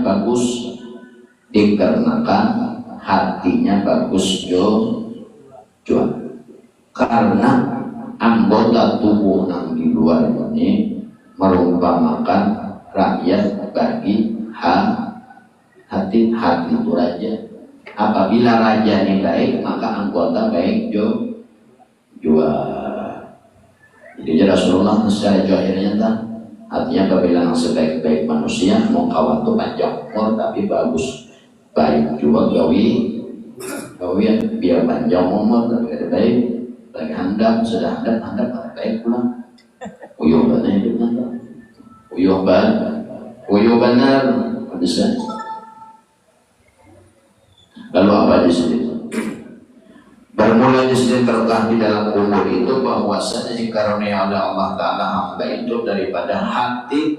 badannya bagus, dikarenakan hatinya bagus jual. Karena anggota tubuh yang di luar ini merumpamakan rakyat bagi hati itu raja. Apabila raja ini baik, maka anggota baik jual. Jadi Rasulullah secara jahilnya artinya apabila yang sebaik-baik manusia mau kawan tuh panjang umur tapi bagus baik juga gawi biar panjang umur tapi ada baik lagi handap sudah handap baik pula uyuh benar hidupnya uyuh benar bisa. Lalu apa di sini? Bermula di sini terkah di dalam umur itu bahwasanya dikaruniai oleh Allah Ta'ala hamba itu daripada hati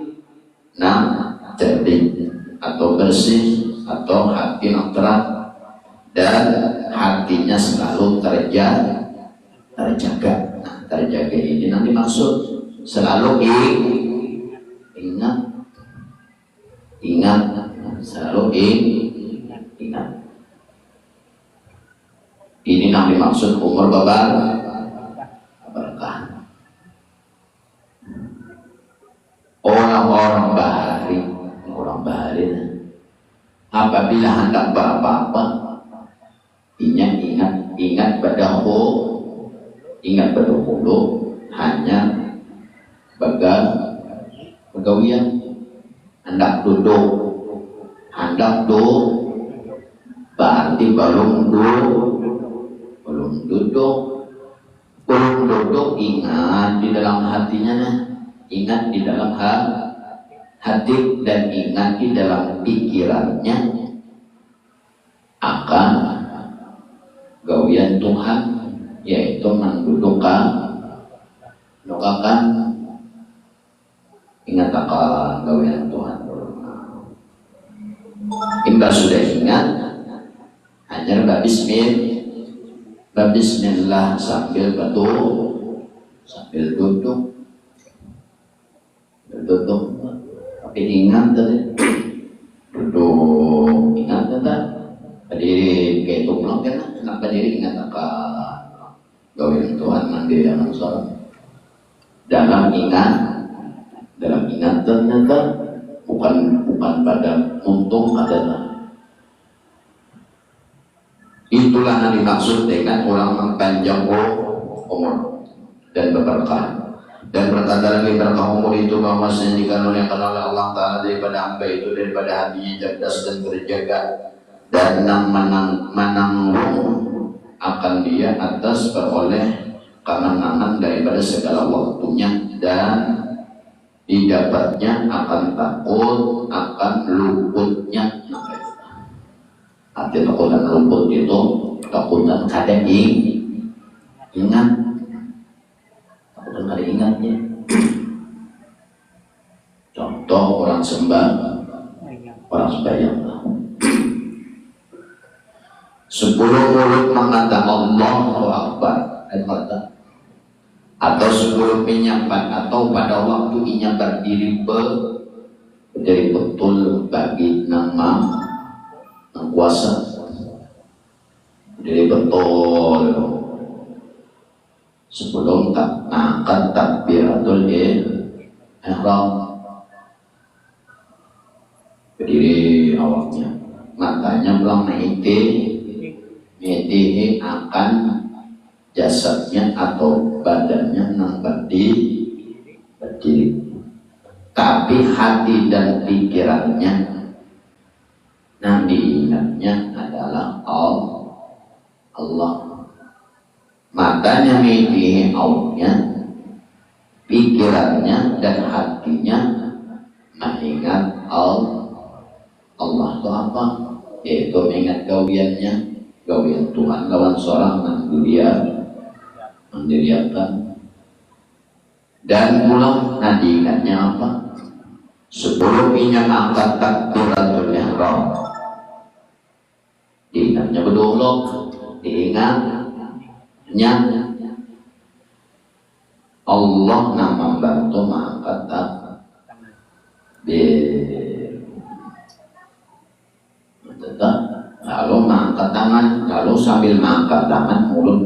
cerdik atau bersih atau hati yang terang dan hatinya selalu terjaga. Terjaga ini nanti maksud selalu ingat selalu ingat. Ini yang dimaksud umur berkah. Orang bahari apabila hendak apa-apa ingat pada hulu hanya begawian hendak duduk berarti belum duduk ingat di dalam hatinya ingat di dalam hati dan ingat di dalam pikirannya akan gawian Tuhan, yaitu mendudukan ingat akan gawian Tuhan. Imba sudah ingat hanya bismillah sambil duduk tapi ingat tadi duduk ingat tadi berdiri kayak tumplok kan kenapa diri ingat akan gawian Tuhan mandiri yang sholat dalam ingat ternyata bukan pada untung adalah itulah yang dimaksud dengan orang mempanjang umur dan berkah. Dan pertanda lagi berkah umur itu bahwa dikanonikan oleh Allah Ta'ala daripada hamba itu daripada hatinya cerdas dan terjaga dan menanggung akan dia atas beroleh kemenangan daripada segala waktunya dan didapatnya akan takut akan luputnya. Arti takut dan luput itu takut dan kadang ingat takut dan kadang ingatnya. Contoh orang sembahyang 10 mulut mengatakan Allahu Akbar atau 10 penyampaian atau pada waktu inya berdiri jadi betul bagi nama kuasa jadi betul sebelum angkat takbiratul ihram berdiri awalnya matanya belang meti akan jasadnya atau badannya nang berdiri tapi hati dan pikirannya yang diingatnya adalah Allah. Matanya mimpi aunya, pikirannya dan hatinya mengingat Allah itu apa? Yaitu mengingat gawiannya, gawian Tuhan lawan seorang mendiriakan. Dan pulang nanti ingatnya apa? Sebelum inya angkat takbiratul ihram diingatnya bedulok diingatnya Allah yang membantu mengangkat takbir tak? Lalu mengangkat tangan, lalu sambil mengangkat tangan mulut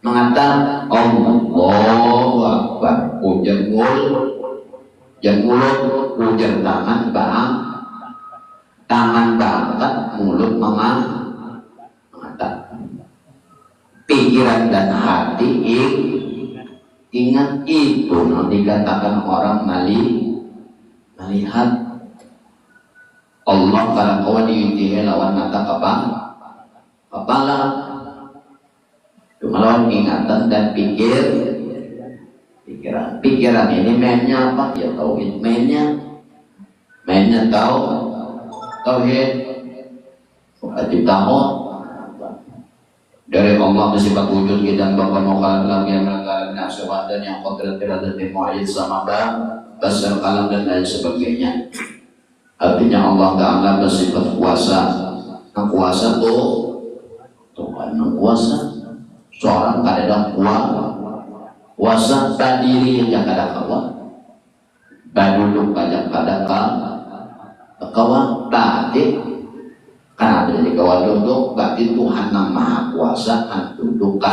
mengatakan Allahu Akbar. Ujar mulut, ujar tangan bang, tangan berangkat, mulut mengatakan. Pikiran dan hati ingat itu. Nanti dikatakan orang melihat Allah karena kawan diintihi lawan mata kepala cuma lawan ingatan dan pikiran ini mainnya apa? Ya tauhid mainnya tauhid tahu dari Allah bersifat wujud dan Bapa mukhalaf lagi yang mengatakan nafsuah dan yang kodrat tidak muayyid sama basar kalam dan lain sebagainya. Artinya Allah Ta'ala bersifat kuasa. Yang kuasa Tuhan yang kuasa. Seorang kadang kuasa badiri yang kadang kawan. Baduluk kadang kawan. Batik karena ada di kawan duduk. Batik Tuhan yang maha kuasa kan duduk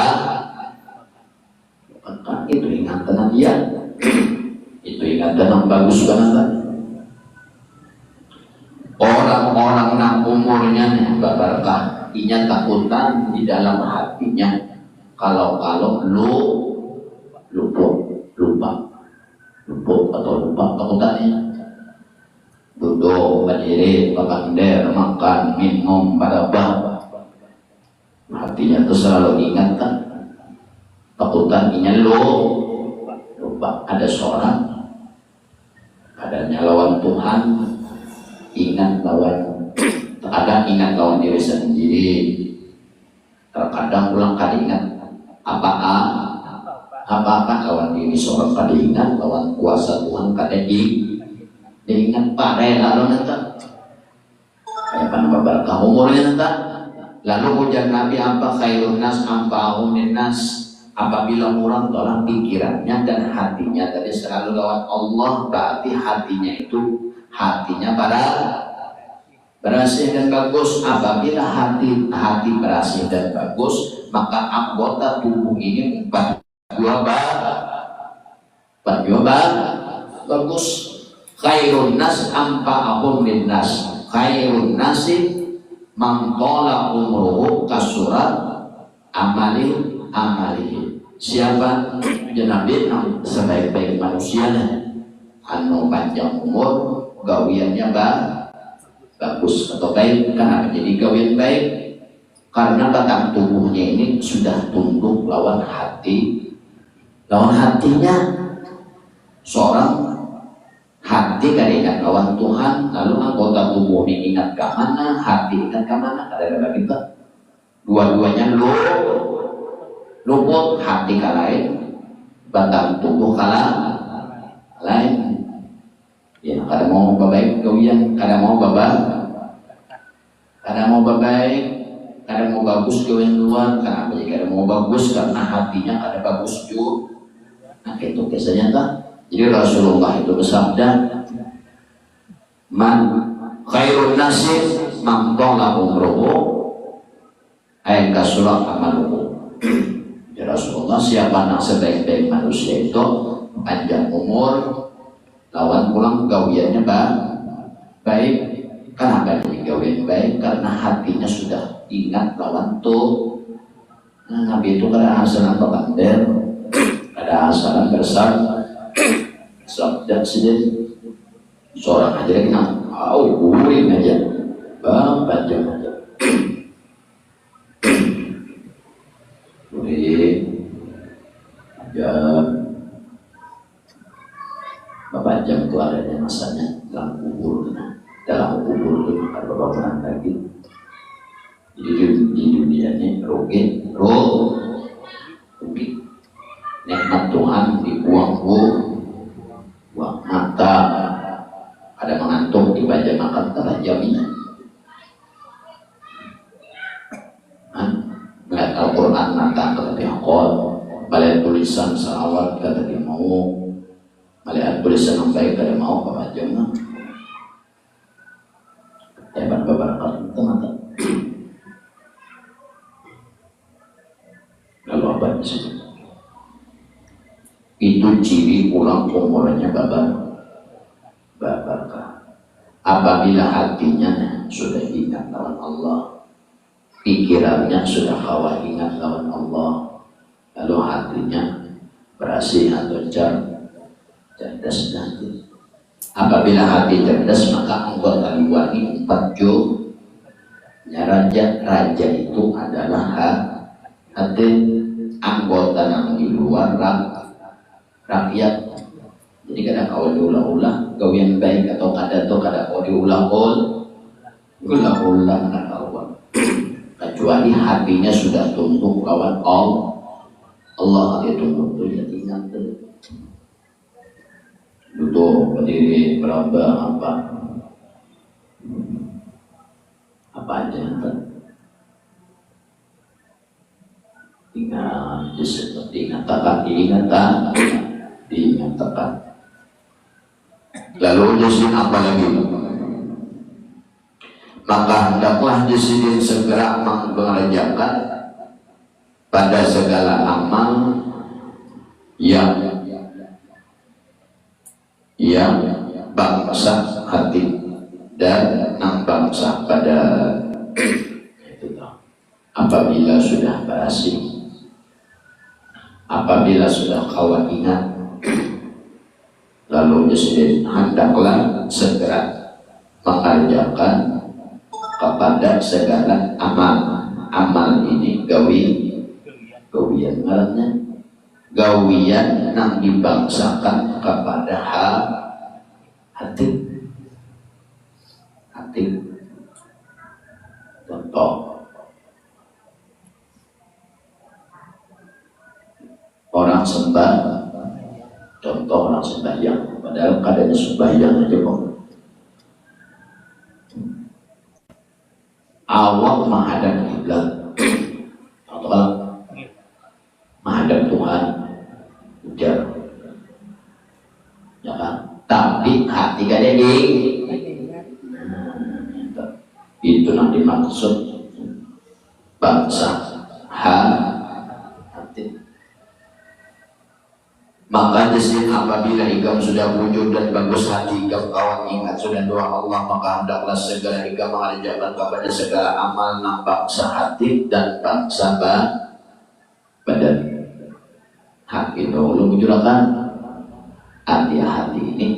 itu ingatan dia. Itu ingatan yang bagus banget. Orang-orang yang umurnya berkah, inya takutan di dalam hatinya. Kalau lupa takutannya. Duduk, berdiri, pakai makan, minum, badabah. Hatinya itu selalu ingatkan. Takutan inya lupa. Ada seorang, adanya lawan Tuhan. Ingat lawan diri sendiri. Terkadang ulang kali ingat apa lawan diri seorang kali ingat lawan kuasa Tuhan kali diingat pare lalu nanti kayak apa berkah umurnya nanti. Lalu ujar Nabi apa khairun nas ampa'ahum nas. Apabila orang pikirannya dan hatinya tadi selalu lawan Allah, berarti hatinya pada bersih dan bagus. Apabila hati bersih dan bagus, maka anggota tubuh ini empat dua bagus. Khairun nas ampa'ahum linnas. Khairun nasi man tala umruhu kasurat amali. Siapa Nabi sebaik-baik manusianya anu panjang umur, gawiannya bagus atau baik. Kenapa jadi gawian baik? Karena batang tubuhnya ini sudah tunduk lawan hatinya. Seorang hati kada ingat lawan Tuhan, lalu anggota tubuhnya ingat ke mana, hati ingat ke mana, ada kita. Dua-duanya luput, hati kalain, batang tubuh lain. Ya, kada mau baik gawian, kada mau baik, kada mau bagus gawian luar. Kenapa ya kada mau bagus? Karena hatinya kada bagus juga. Nah itu kisahnya tak. Jadi Rasulullah itu bersabda, man khairun nasi man tala umruhu ay kasura amaluhu. Ya Rasulullah, siapa yang sebaik-baik manusia itu panjang umur, lawan pulang gawiannya baik. Kenapa jadi gawian baik? Karena hatinya sudah ingat lawan tuh. Nah, Nabi itu kada hasalan papander, kada hasalan besar. Sabda sendiri seorang aja lagi guring aja, panjang aja. Ya, Bapak jam itu adanya masanya dalam kubur itu akan Bapak pernah lagi. Jadi di dunia ini rugi nikmat Tuhan dibuang mata, ada mengantuk dibaca makan terjaminan. Melihat Al-Quran mata kata diakon, melihat tulisan salawat kata dia mau, melihat tulisan yang baik kata mau apa aja mah. Ya wabarakatuh. Teman-teman. Lalu apa disebut? Itu ciri orang umurnya barokah. Apabila hatinya sudah ingat lawan Allah, pikirannya sudah kawal ingat lawan Allah, lalu hatinya berhasil atau cerdas nanti. Apabila hati cerdas, maka anggota liwani 4 nya raja itu adalah hati. Anggota yang di luar rakyat. Jadi kadang kau diulang-ulang kau yang baik atau kada kau diulang-ulang nggak kawan. Kecuali hatinya sudah tunduk lawan Allah dia tunduk tuh jadi ingat tuh. Duduk berdiri berapa aja tuh. Ingat seperti diingat tekan. Lalu disini apa lagi? Maka hendaklah disini segera mengerjakan pada segala amal yang bangsa hati dan bangsa pada itu. Apabila sudah berhasil, apabila sudah kawan ingat, lalu disini hendaklah segera mengerjakan kepada segala amal ini gawian ngarannya gawian yang dibangsakan kepada hati. Contoh orang sembahyang, padahal kadang sembahyang aja kok. Awak menghadap kiblat, atau menghadap Tuhan, ujar, ya kan? Tapi hati kadang itu yang dimaksud bangsa hati. Maka disini apabila ikam sudah wujud dan bagus hati ikam kawan ingat sudah doa Allah, maka hendaklah segera ikam mengerjakan kepada segala amal nak bangsa hati dan bangsa badan. Hati dulu mujurakan hati ini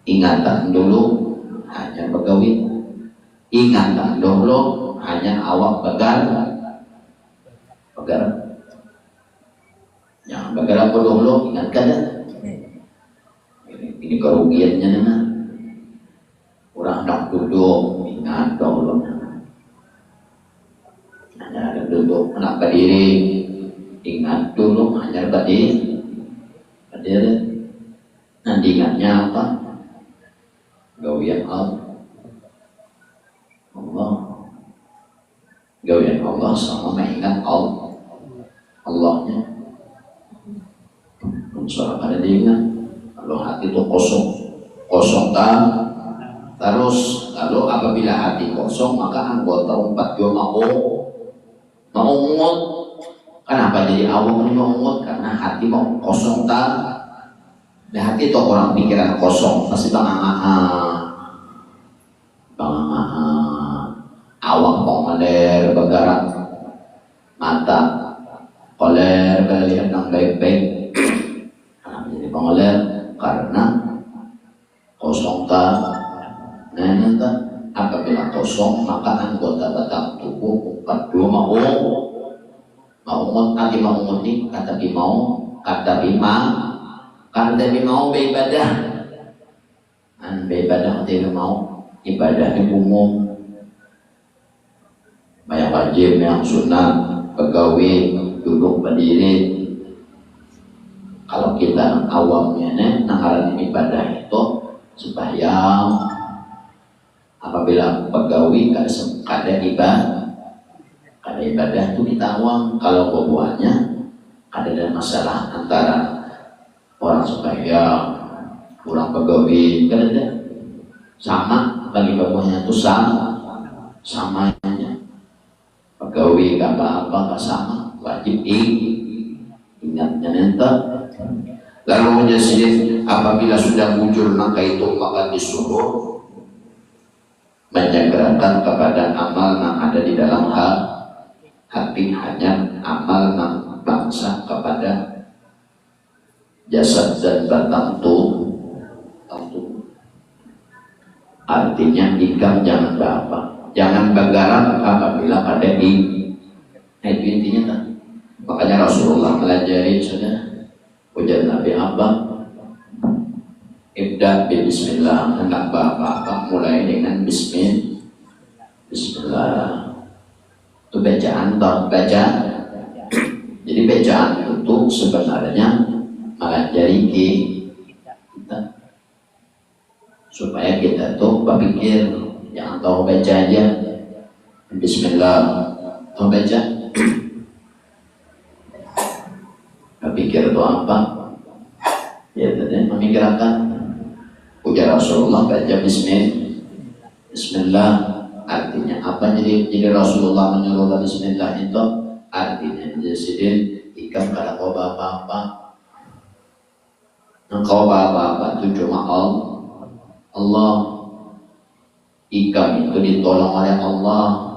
ingatan dulu hanya pegawai, ingatan dulu hanya awak pegar. Yang bergerak dulu ingatkan ya. Ini kerugiannya nah. Orang nak duduk ingat dulu. Hanya ada duduk nak berdiri ingat dulu hanya berdiri. Nanti ingatnya apa? Gawian Allah. Gawian Allah sama mengingat Allahnya. Suara pada diingat. Kalau hati itu kosong terus. Lalu apabila hati kosong, maka anggota 4 juga mau umut. Kenapa jadi awam ini mau umut? Karena hati mau kosong Nah, hati itu orang pikiran kosong pasti awam pengeler bergerak, mata koler lihat yang baik-baik. Pengeler karena kosong nah apabila kosong maka anggota batang tubuh 42 mau nanti mau mudik kata mau beribadah kata mau ibadah di umum banyak wajib yang sunat pegawai duduk berdiri. Kalau kita awamnya ngaran ibadah itu sembahyang, apabila pegawai kada ibadah itu kita awam. Kalau buahnya ada masalah antara orang sembahyang, orang pegawai, kan ada sama bagi kamunya itu samanya pegawai gak apa-apa gak sama, wajib ingatnya nanti. Lalu menjadi apabila sudah muncul maka itu maka disuruh menyegerakan kepada amal yang ada di dalam hati, hanya amal yang bangsa kepada jasad dan batang tubuh. Artinya ikam jangan apa, jangan bergarap apabila ada itu intinya tak. Makanya Rasulullah melajari sudah ujar Nabi apa, ibda bismillah, hendak apa mulai dengan bismillah. Itu bacaan atau baca. Jadi bacaan itu sebenarnya melajari kita supaya kita tuh berpikir, jangan tahu baca aja bismillah, tahu baca berpikir itu apa ya, tadi memikirkan. Ujar Rasulullah baca bismillah artinya apa, jadi Rasulullah menyuruh bismillah itu artinya jadi ikan kada kau apa-apa, engkau apa-apa itu cuma Allah. Ikam itu ditolong oleh Allah,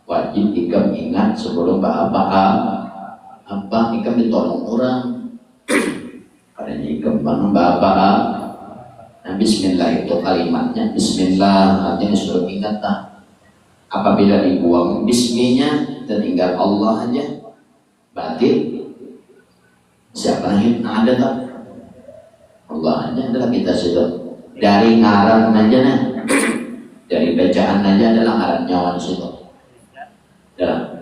wajib ikam ingat sebelum apa ikam ditolong orang. Karena ikam bangun apa. Nah, bismillah itu kalimatnya bismillah artinya suruh ingat tak. Apabila dibuang bisminya tertinggal Allah aja, berarti siapa yang ada tak? Allah aja adalah kita sudah. Dari ngaran aja nah, dari bacaan aja adalah ngaran nyawa di situ. Ya,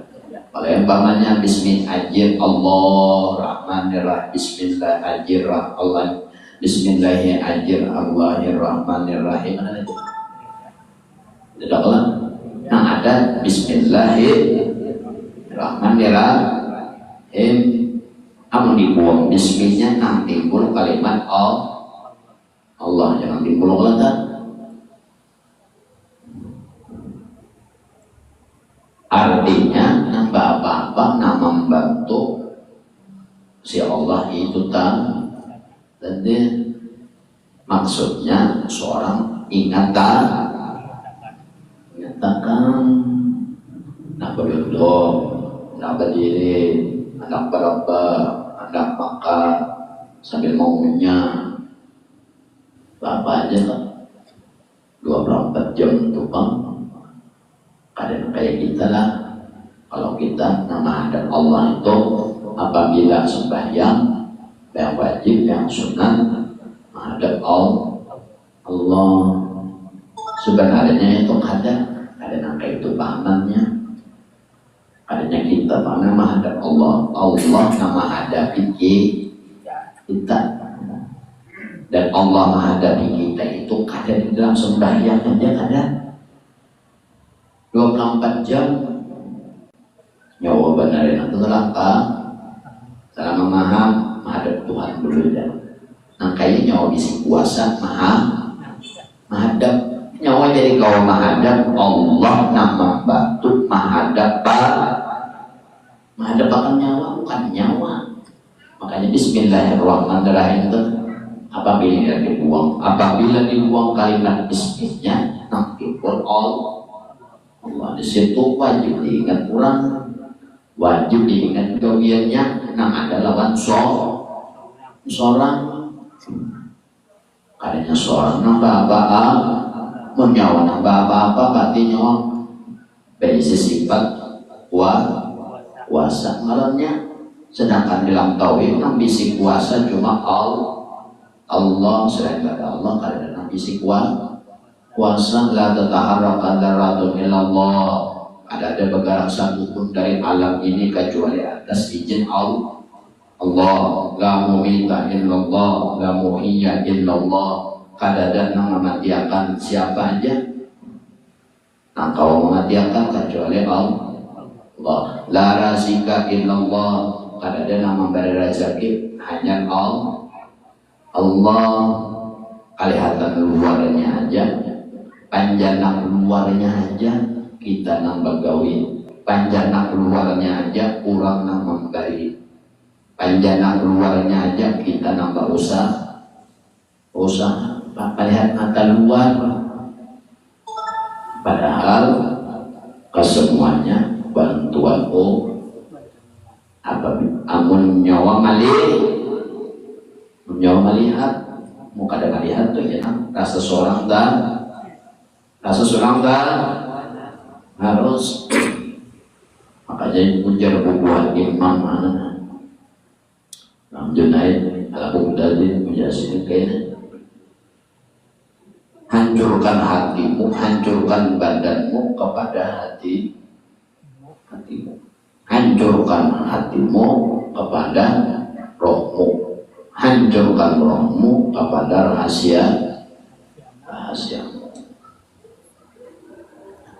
kalau yang pamannya Bismillah ajir Allah Rahmanirrahim, Bismillah ajir Allah, Bismillahi ajir Allahirrahmanirrahim. Mana itu? Tidak lah. Nah ada Bismillahirrahmanirrahim. Kamu dibuang Bismillahnya nanti timbul kalimat Allah, jangan timbul letak. Artinya nambah apa-apa nama membantu si Allah itu tak. Jadi maksudnya seorang ingatakan nak berduduk, nak berdiri, nak berapa, nak makan sambil mau menyak. Apa aja lah 24 jam itu kan kadang kayak kita lah. Kalau kita nama hadap Allah itu apabila sembahyang yang wajib yang sunnah menghadap Allah sebenarnya itu ada nangka itu pahamannya. Adanya kita mana menghadap Allah nama hadapi kita. Dan Allah menghadapi kita itu kadang di dalam sembahyang aja kadang 24 jam nyawa benar yang terlangka selama menghadap Tuhan dulu dan angkanya nyawa bisa kuasa menghadap nyawa jadi kau menghadap Allah nama batu menghadap akan nyawa bukan nyawa. Makanya Bismillahirrahmanirrahim itu apabila dibuang kalimat bismillahnya nanti pun Allah di situ wajib diingat orang, wajib diingat kewiannya nang ada lawan seorang kadangnya seorang nambah apa menyawa nambah apa berarti nyawa berisi sifat kuasa malamnya. Sedangkan dalam tauhid nang bisi kuasa cuma Allah selain pada Allah karena nabi si kuasa la tataharraka dzarratun illallah. Ada bergerak satu pun dari alam ini kecuali atas izin Allah. La mu'mita illallah, la mu'iyya illallah. Kadada yang mematiakan siapa aja. Nah kau mematiakan kecuali Allah. La razika illallah. Kadada yang memberi rezeki hanya Allah. Kelihatan luarnya aja panjang luarnya aja kita nambah gawe, panjang luarnya aja kurang nambah baik, panjang luarnya aja kita nambah usaha lihat mata luar, padahal kesemuanya bantuan apa amun nyawa melihat muka ada melihat tuh ya rasa seorang harus makanya ujar bubuhan imam mana Nam Junaid Al-Baghdadi menjelaskan kayaknya hancurkan hatimu, hancurkan badanmu kepada hatimu, hancurkan hatimu kepada rohmu, hancurkan rohmu kepada rahasiamu.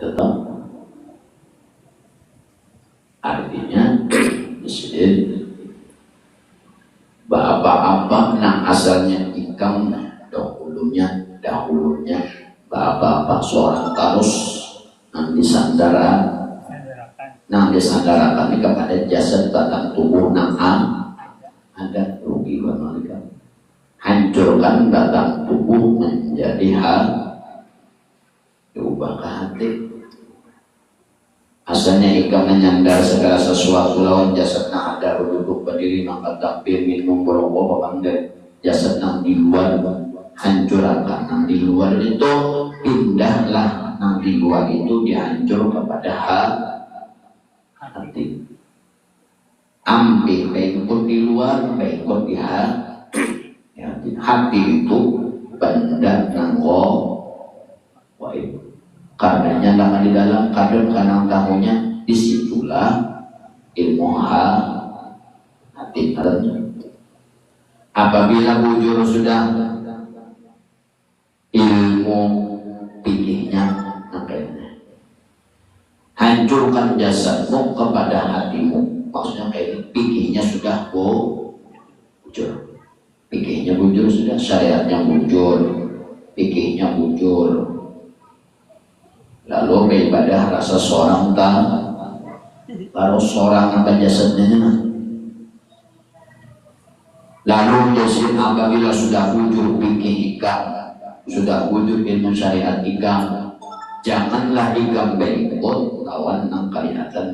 Tetap artinya di sini apa-apa yang asalnya ikam dahulunya apa-apa seorang tarus yang disandarakan kepada jasad batang tubuh yang ada rugi mereka. Hancurkan batang tubuh menjadi diubah ke hati. Asalnya ikam menyandar segala sesuatu lawan jasad yang ada duduk berdiri mangkat takbir minum berokok bangga jasad yang di luar hancurkan yang di luar itu, pindahlah yang di luar itu dihancur kepada hati. Ambil pengikut di luar, pengikut di hati. Hati itu benda yang waib. Karenanya lama di dalam kadang kanang tahunya disitulah ilmu hati. Apabila bujur sudah ilmu pikirnya namanya hancurkan jasadmu kepada hatimu, maksudnya kayak pikirnya sudah bujur, pikirnya bujur sudah, syariatnya bujur, pikirnya bujur, lalu beribadah rasa seorang kalau seorang apa jasadnya. Lalu jasad apabila sudah bujur pikir ikam, sudah bujur ilmu syariat ikam, janganlah ikam berikut lawan yang kelihatan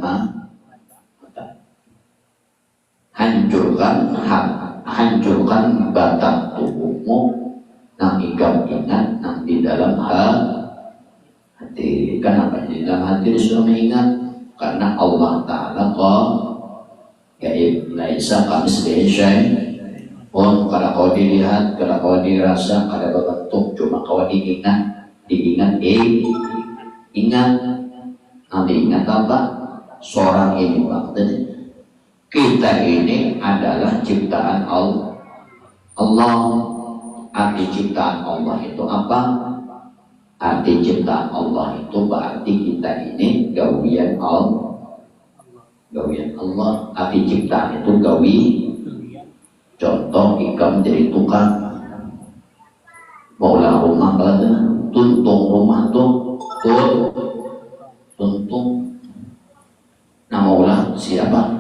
hancurkan batang tubuhmu yang ikam ingat yang di dalam hati. Kenapa di dalam hati disuruh mengingat? Karena Allah Ta'ala gaib, laisa kamitslihi syai'. Kalau kau dilihat, kalau kau dirasa, kalau berbentuk, cuma kau diingat, ingat apa? Seorang ini waktu kita ini adalah ciptaan Allah. Arti ciptaan Allah itu apa? Arti ciptaan Allah itu berarti kita ini gawian Allah. Arti ciptaan itu gawi. Contoh ikam jadi tukang maulah rumah kalau tuntung rumah tuh tuntung nah maulah siapa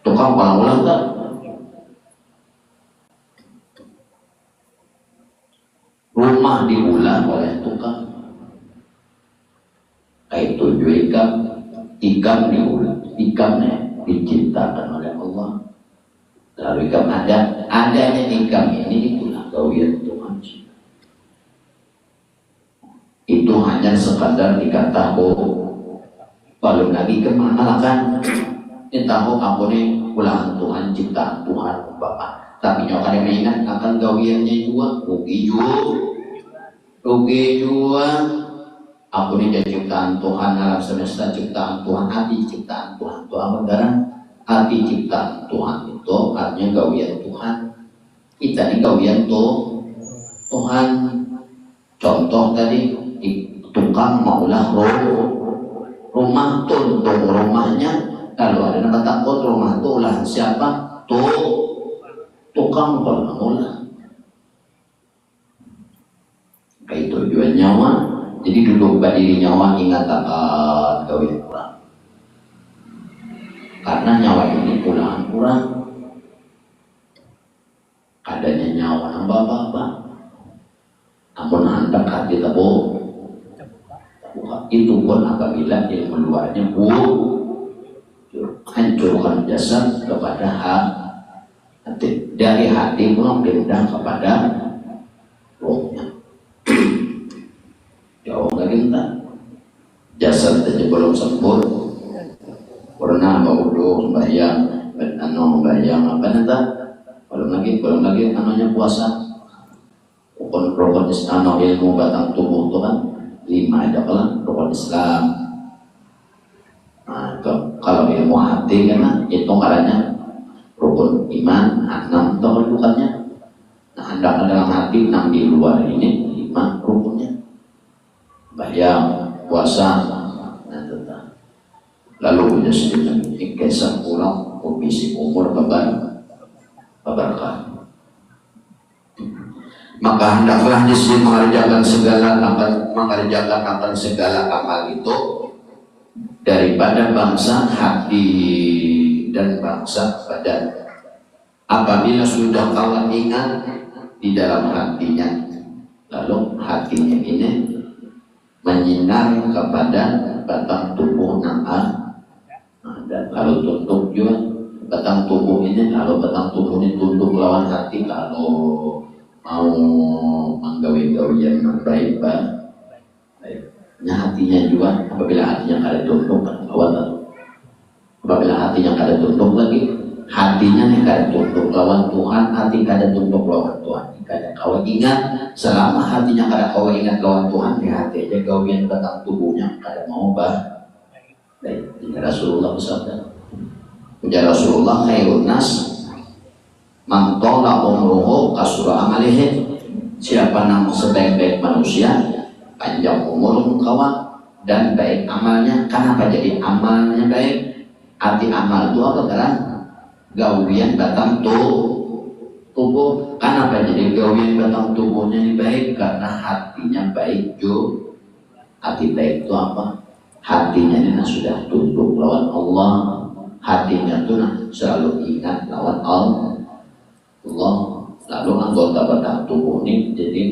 tukang maulah enggak rumah diulah oleh tukang kayak tujuh ikam diulah. Ikamnya diciptakan oleh Allah. Lalu ikam adanya ikam ini itulah gawian Tuhan. Itu hanya sekadar dikata belum lagi kemana kan? Tahu aku nih ulangan Tuhan, ciptaan Tuhan Bapak. Tapi nyokan yang mengingat akan gawiannya juga rugi juga. Aku ini ciptaan Tuhan, alam semesta ciptaan Tuhan, hati ciptaan Tuhan. Tuhan berdarah, hati ciptaan Tuhan itu artinya gawian Tuhan. Kita ini gawian Tuhan. Contoh tadi tukang maulah rumah tuntung rumahnya. Lalu ada nama takut rumah itu ulah siapa? Tukang kalau maulah. merubah diri nyawa ingat akan kawin kurang. Karena nyawa ini pulangan kurang. Adanya nyawa nambah apa-apa. Namun hendak hati tebo. Itu pun apabila ilmu luarnya hancurkan jasad kepada hati. Dari hati pulang pindah kepada rohnya. Jauh lagi entah. Jasad saja belum sempurna. Pernah berwudu, sembahyang, sembahyang apa nanti? Belum lagi namanya puasa. Rukun Islam, ilmu batang tubuh itu kan 5 aja kan rukun Islam. Nah, kalau ilmu hati kan itu caranya rukun iman 6 atau bukannya. Nah, hendaknya dalam hati 6 di luar ini 5 rukunnya. Bayang, puasa, nah tetap. Lalu punya sedikit kisah pulang komisi umur keberkahan. Maka hendaklah di sini mengerjakan segala amal itu daripada bangsa hati dan bangsa badan. Apabila sudah kawan ingat di dalam hatinya, lalu hatinya ini menyinar kepada batang tubuh dan lalu tunduk juga batang tubuh ini, lalu batang tubuh ini tunduk lawan hati kalau mau menggawi-gawi yang baik. Nah, hatinya juga apabila hatinya kada tunduk lawan, apabila hatinya kada tunduk lagi, hatinya nih kada tunduk lawan Tuhan, hati kada tunduk lawan Tuhan, kada kau ingat selama hatinya kada kau ingat lawan Tuhan, di hati aja gawian batang tubuhnya kada mau baik. Rasulullah bersabda, ujar Rasulullah, khairun nas man tala umruhu kasura amalihi. Siapa yang sebaik-baik manusia panjang umur kawan dan baik amalnya. Kenapa jadi amalnya baik? Arti amal itu apa kan? Gawian batang tubuh. Kenapa jadi gawian batang tubuhnya ini baik? Karena hatinya baik juga. Hati baik itu apa? Hatinya ini sudah tunduk lawan Allah. Hatinya itu selalu ingat lawan Allah. Lalu anggota batang tubuh ini jadi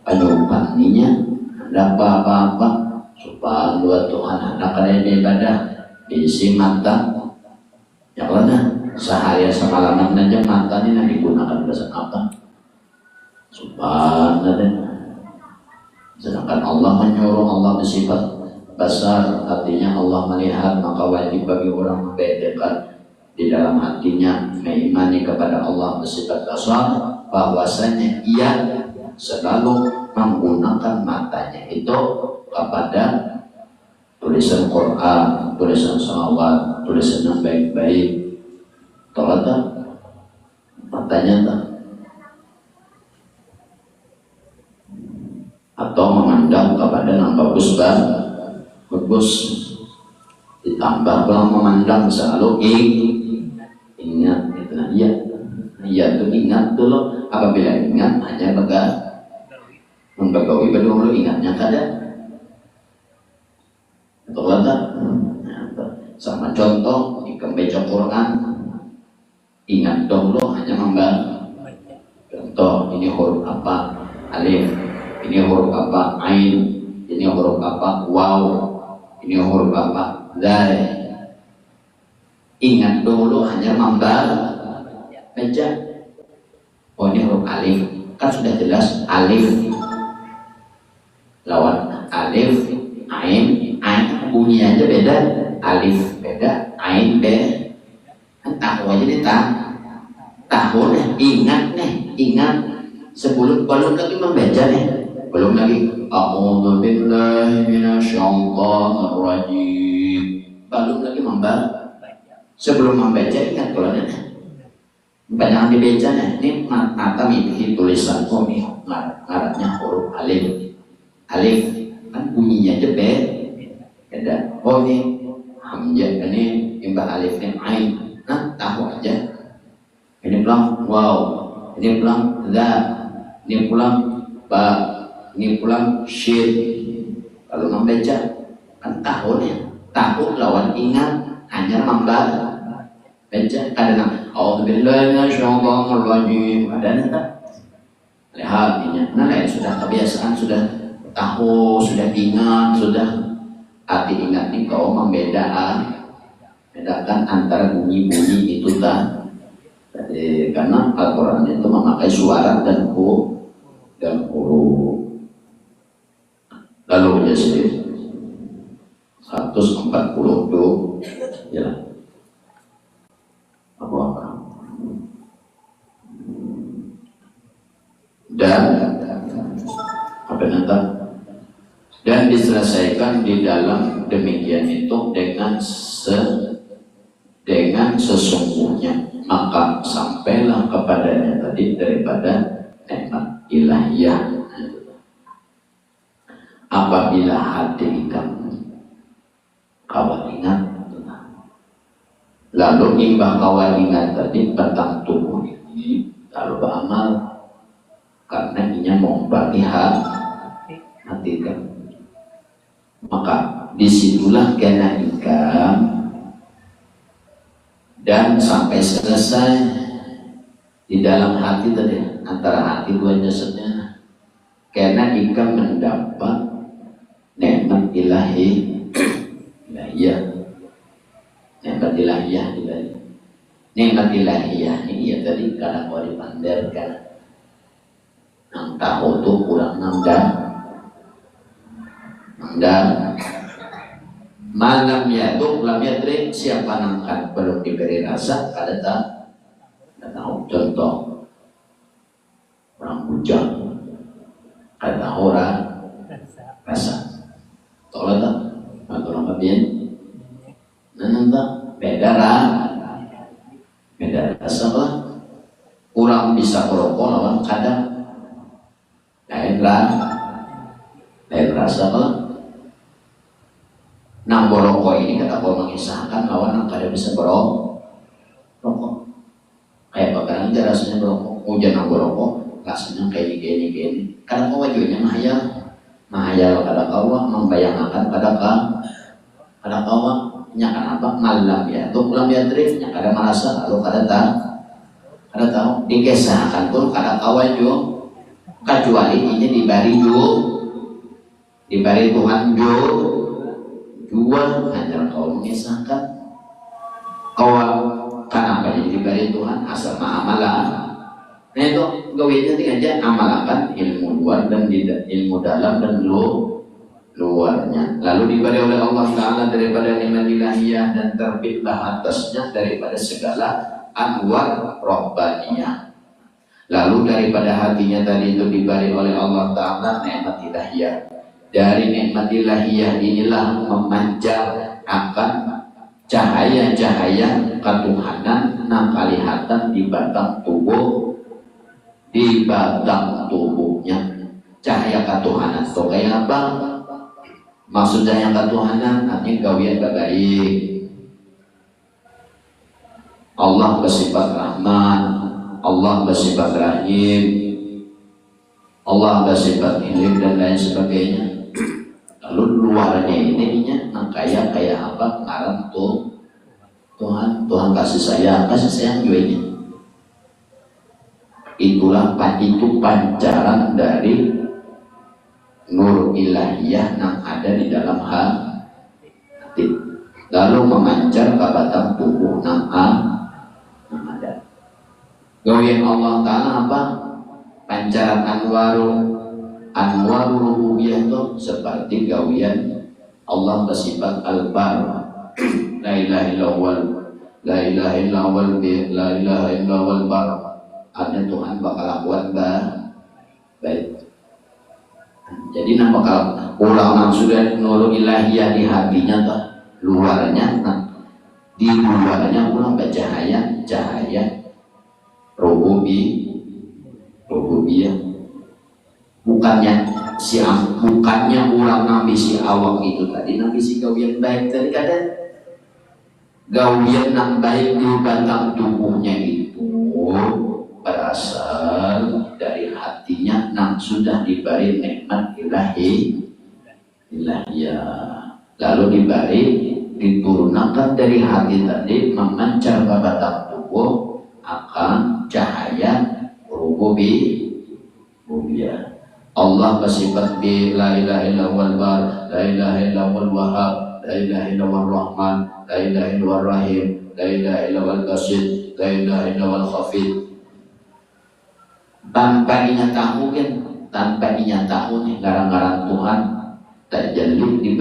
penyumpaninya ada apa-apa supaya Tuhan anak kalian ibadah diisi mata yang lainnya sehari semalaman aja mata ini digunakan besar apa subhanallah. Sedangkan Allah menyuruh, Allah bersifat besar, artinya Allah melihat, maka wajib bagi orang membedakan di dalam hatinya mengimani kepada Allah bersifat besar, bahwasanya ia selalu menggunakan matanya itu kepada tulisan Quran, tulisan salawat, tulisan yang baik-baik. Tolong matanya tak? Atau memandang kepada yang bagus. Ditambah kalau memandang selalu ingat itu iya tuh ingat dulu. Apabila ingat hanya membagawi dulu ingatnya kada atau ada sama contoh di membaca Quran ingat dulu hanya membaca contoh ini huruf apa alif, ini huruf apa ain, ini huruf apa waw, ini huruf apa zai. Ingat dulu hanya membaca. Oh ini huruf alif, kan sudah jelas alif lawan alif, ain bunyi aja beda, alif beda, ain beda. Tahu aja nih tahu nih, ingat sebelum belum lagi membaca nih, belum lagi a'udzu billahi minasyaitonir rajim, belum lagi membaca. Sebelum membaca ingat kalau banyak dibaca ini mata mimpi tulisan nih ngaratnya huruf alif kan bunyinya aja beda. Oh ini hamzah ini imbah alif ini ain, nah tahu aja. Ini pulang wow, ini pulang za, ini pulang ba, ini pulang shin. Kalau membaca kan tahu lawan ingat hanya membaca kadang auzubillahi minasyaitonir rajim ada enggak hatinya nah sudah kebiasaan sudah tahu sudah ingat sudah hati ingat nih kau membedakan antara bunyi-bunyi itu tak karena Al-Quran itu memakai suara dan huruf. Lalu ya sendiri 140 ya apa dan apa nanti dan diselesaikan di dalam demikian itu dengan sesungguhnya, maka sampailah kepadanya tadi daripada nikmat ilahiyah. Apabila hati kamu kawal ingat, lalu imbang kawal ingat tadi tentang tubuh ini, lalu beramal karena inya mau bagi hati kamu, maka disitulah kena ikam dan sampai selesai di dalam hati tadi antara hati dua jasadnya karena ikam mendapat nikmat ilahiyah ini ya tadi kadang mau dipandarkan yang tahu tuh kurang nanda malam yaduk lam yadrik siapa nangkan belum diberi rasa kada tahu. Contoh orang bujang kada orang rasa tolong tak atau orang kabian nanti beda rasa lah kurang bisa merokok lawan kadang lain rasa lah nang borokok ini kata kau mengisahkan lawan nang kada bisa berokok kayak bakalan aja rasanya berokok hujan nang borokok rasanya kayak gini kadang kau wajahnya mahayal kada kawa membayangkan kada kawa nyakan apa malam ya tuh lam yadrif nya kada merasa lalu kada tahu dikesahkan pun kada kawa jo kecuali ini dibari Tuhan jual hanya kau mengisahkan kau kenapa jadi diberi Tuhan asal amalan. Nah itu gawainya aja amalkan ilmu luar dan ilmu dalam dan luarnya. Lalu diberi oleh Allah Taala daripada nikmat ilahiyah dan terbitlah atasnya daripada segala anwar robbaniyah. Lalu daripada hatinya tadi itu diberi oleh Allah Taala nikmat ilahiyah. Dari nikmat ilahiyah inilah memancar akan cahaya-cahaya ketuhanan nang kalihatan di batang tubuhnya cahaya ketuhanan itu kayak apa? Maksudnya yang ketuhanan artinya gawian baik. Allah bersifat Rahman, Allah bersifat Rahim, Allah bersifat Ilim dan lain sebagainya. Lalu luarnya ininya kayak apa? Ngaran Tuhan kasih sayang juga ini. Itulah itu pancaran dari nur ilahiyah yang ada di dalam hati. Lalu memancar ke batang tubuh yang ada. Gawian Allah Ta'ala apa? Pancaran anwarul rububiyah itu seperti gawian Allah bersifat al-bar. La ilaha illallahul bar. Ada Tuhan bakal buat baik. Jadi bakal orang yang sudah nurul ilahiyah di hatinya tuh luarnya, di luarnya ulang cahaya rububiyah. Bukannya ulang nabi si awak itu tadi nabi si gawian baik tadi kadang gawian yang baik di batang tubuhnya itu berasal dari hatinya yang sudah diberi nikmat ilahiyah. Lalu diturunkan dari hati tadi memancar ke batang tubuh akan cahaya rububiyah. Allah bersifat bi la ilaha illallahul bar, la ilaha illallahul wahhab, la ilaha illallahur rahman, la ilaha illallahur rahim, la ilaha illallahul basit, la ilaha illallahul khafid. Tanpa dinyatakan garang-garang Tuhan terjalin di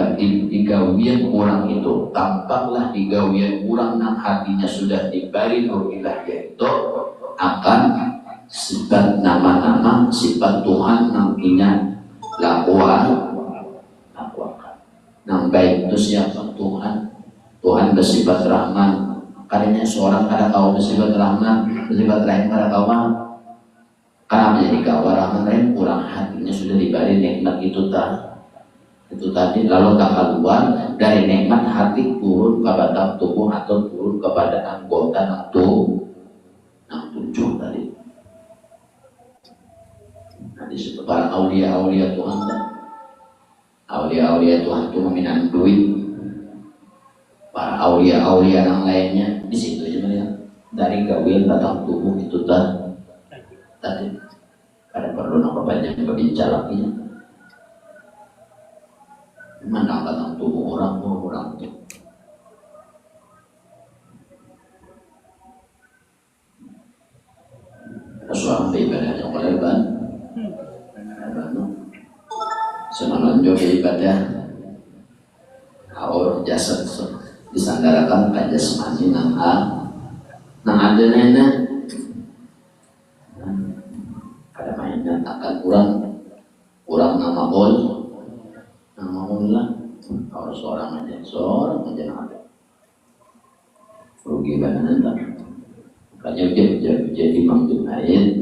gawian orang itu, tampaklah di gawian orang yang hatinya sudah diberi nur ilahiyah itu akan sifat nama-nama sifat Tuhan yang ingat lakukan. Yang baik itu siapa? Tuhan bersifat Rahman. Karena seorang kada kau bersifat Rahman, bersifat Rahim kada kau mah. Karena menjadi kau Rahman Rahim, kurang hatinya sudah diberi nikmat itu tadi, lalu tak keluar dari nikmat hati turun ke batang tubuh atau turun kepada anggota yang tujuh tadi. Nah, disitu para aulia Tuhan, aulia Tuhan itu meminang duit. Para aulia yang lainnya di situ aja melihat dari gawian batang tubuh itu tadi. Ada perlu nak banyak berbicara lagi. Mana batang tubuh orang itu. Seorang ibadah yang lebar, semalam juga ibadah, awal jasad disandarakan pada jasmani nang ada nenek, ada mainan takkan kurang nama lah, kalau seorang aja ada rugi banget tak. Makanya jadi maksud ayat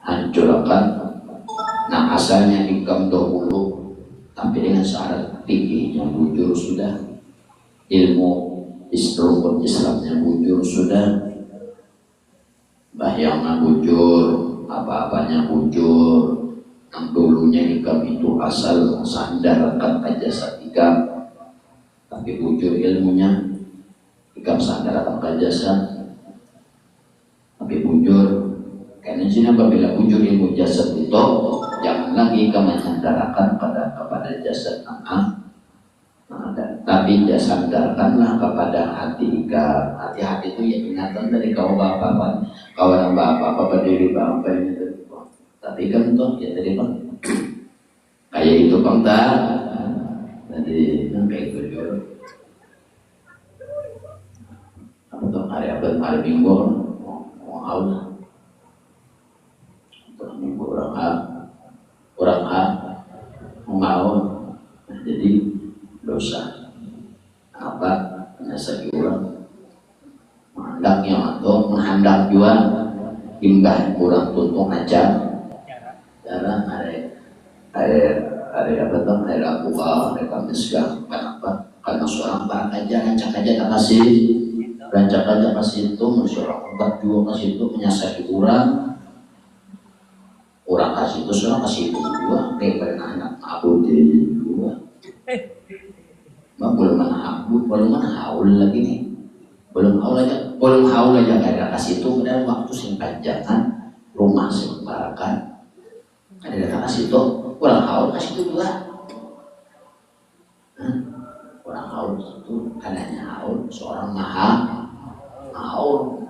hancurkan. Nah asalnya hikam dahulu, tapi dengan syarat tingginya bujur sudah, ilmu struktur Islamnya bujur sudah, bahyangnya bujur, apa-apanya bujur. Yang dulunya hikam itu asal sandarkan aja satikam, tapi bujur ilmunya hikam sandarkan kajasa, tapi bujur. Karena sini apabila bujur ilmu jasad itu, jangan lagi hikam mensandarkan kepada jasad tapi sandarkanlah kepada hati hikam. Hati-hati itu ya ingatan dari kau bapak, kawan bapak diri bapak ini. Tapi kan tuh ya tadi bang, kayak itu bang tak, jadi kayak bujur. Untuk hari Minggu mau Allah untuk minggu orang mau, jadi dosa apa menyesali orang menghendaknya atau menghendak juga imbah kurang tuntung aja jarang ada apa tuh ada buka ada kamiskan. Kenapa? Karena seorang barang aja rancak aja tak kasih itu seorang obat juga kasih itu menyasari orang kasih itu seorang kasih itu juga daripada anak abud jadi juga belum mana haul lagi nih belum haul aja ada kasih itu pada waktu sing panjangan rumah sing barakan ada kasih itu orang haul kasih itu juga orang haul itu adanya haul seorang haul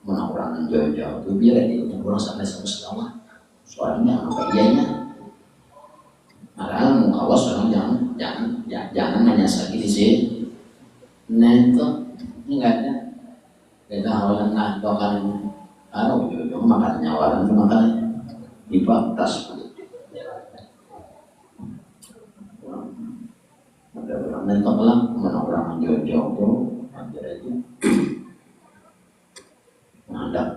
mana orang jauh-jauh itu biar dia orang sampai setengah soalnya apa iyanya malah mau kawas orang jangan menyasar di sini. Nah itu enggak ada beda hawalan bahkan kalau ujung makan nyawaran itu makan di tas ada orang nentok lah mana orang jauh-jauh tuh ada aja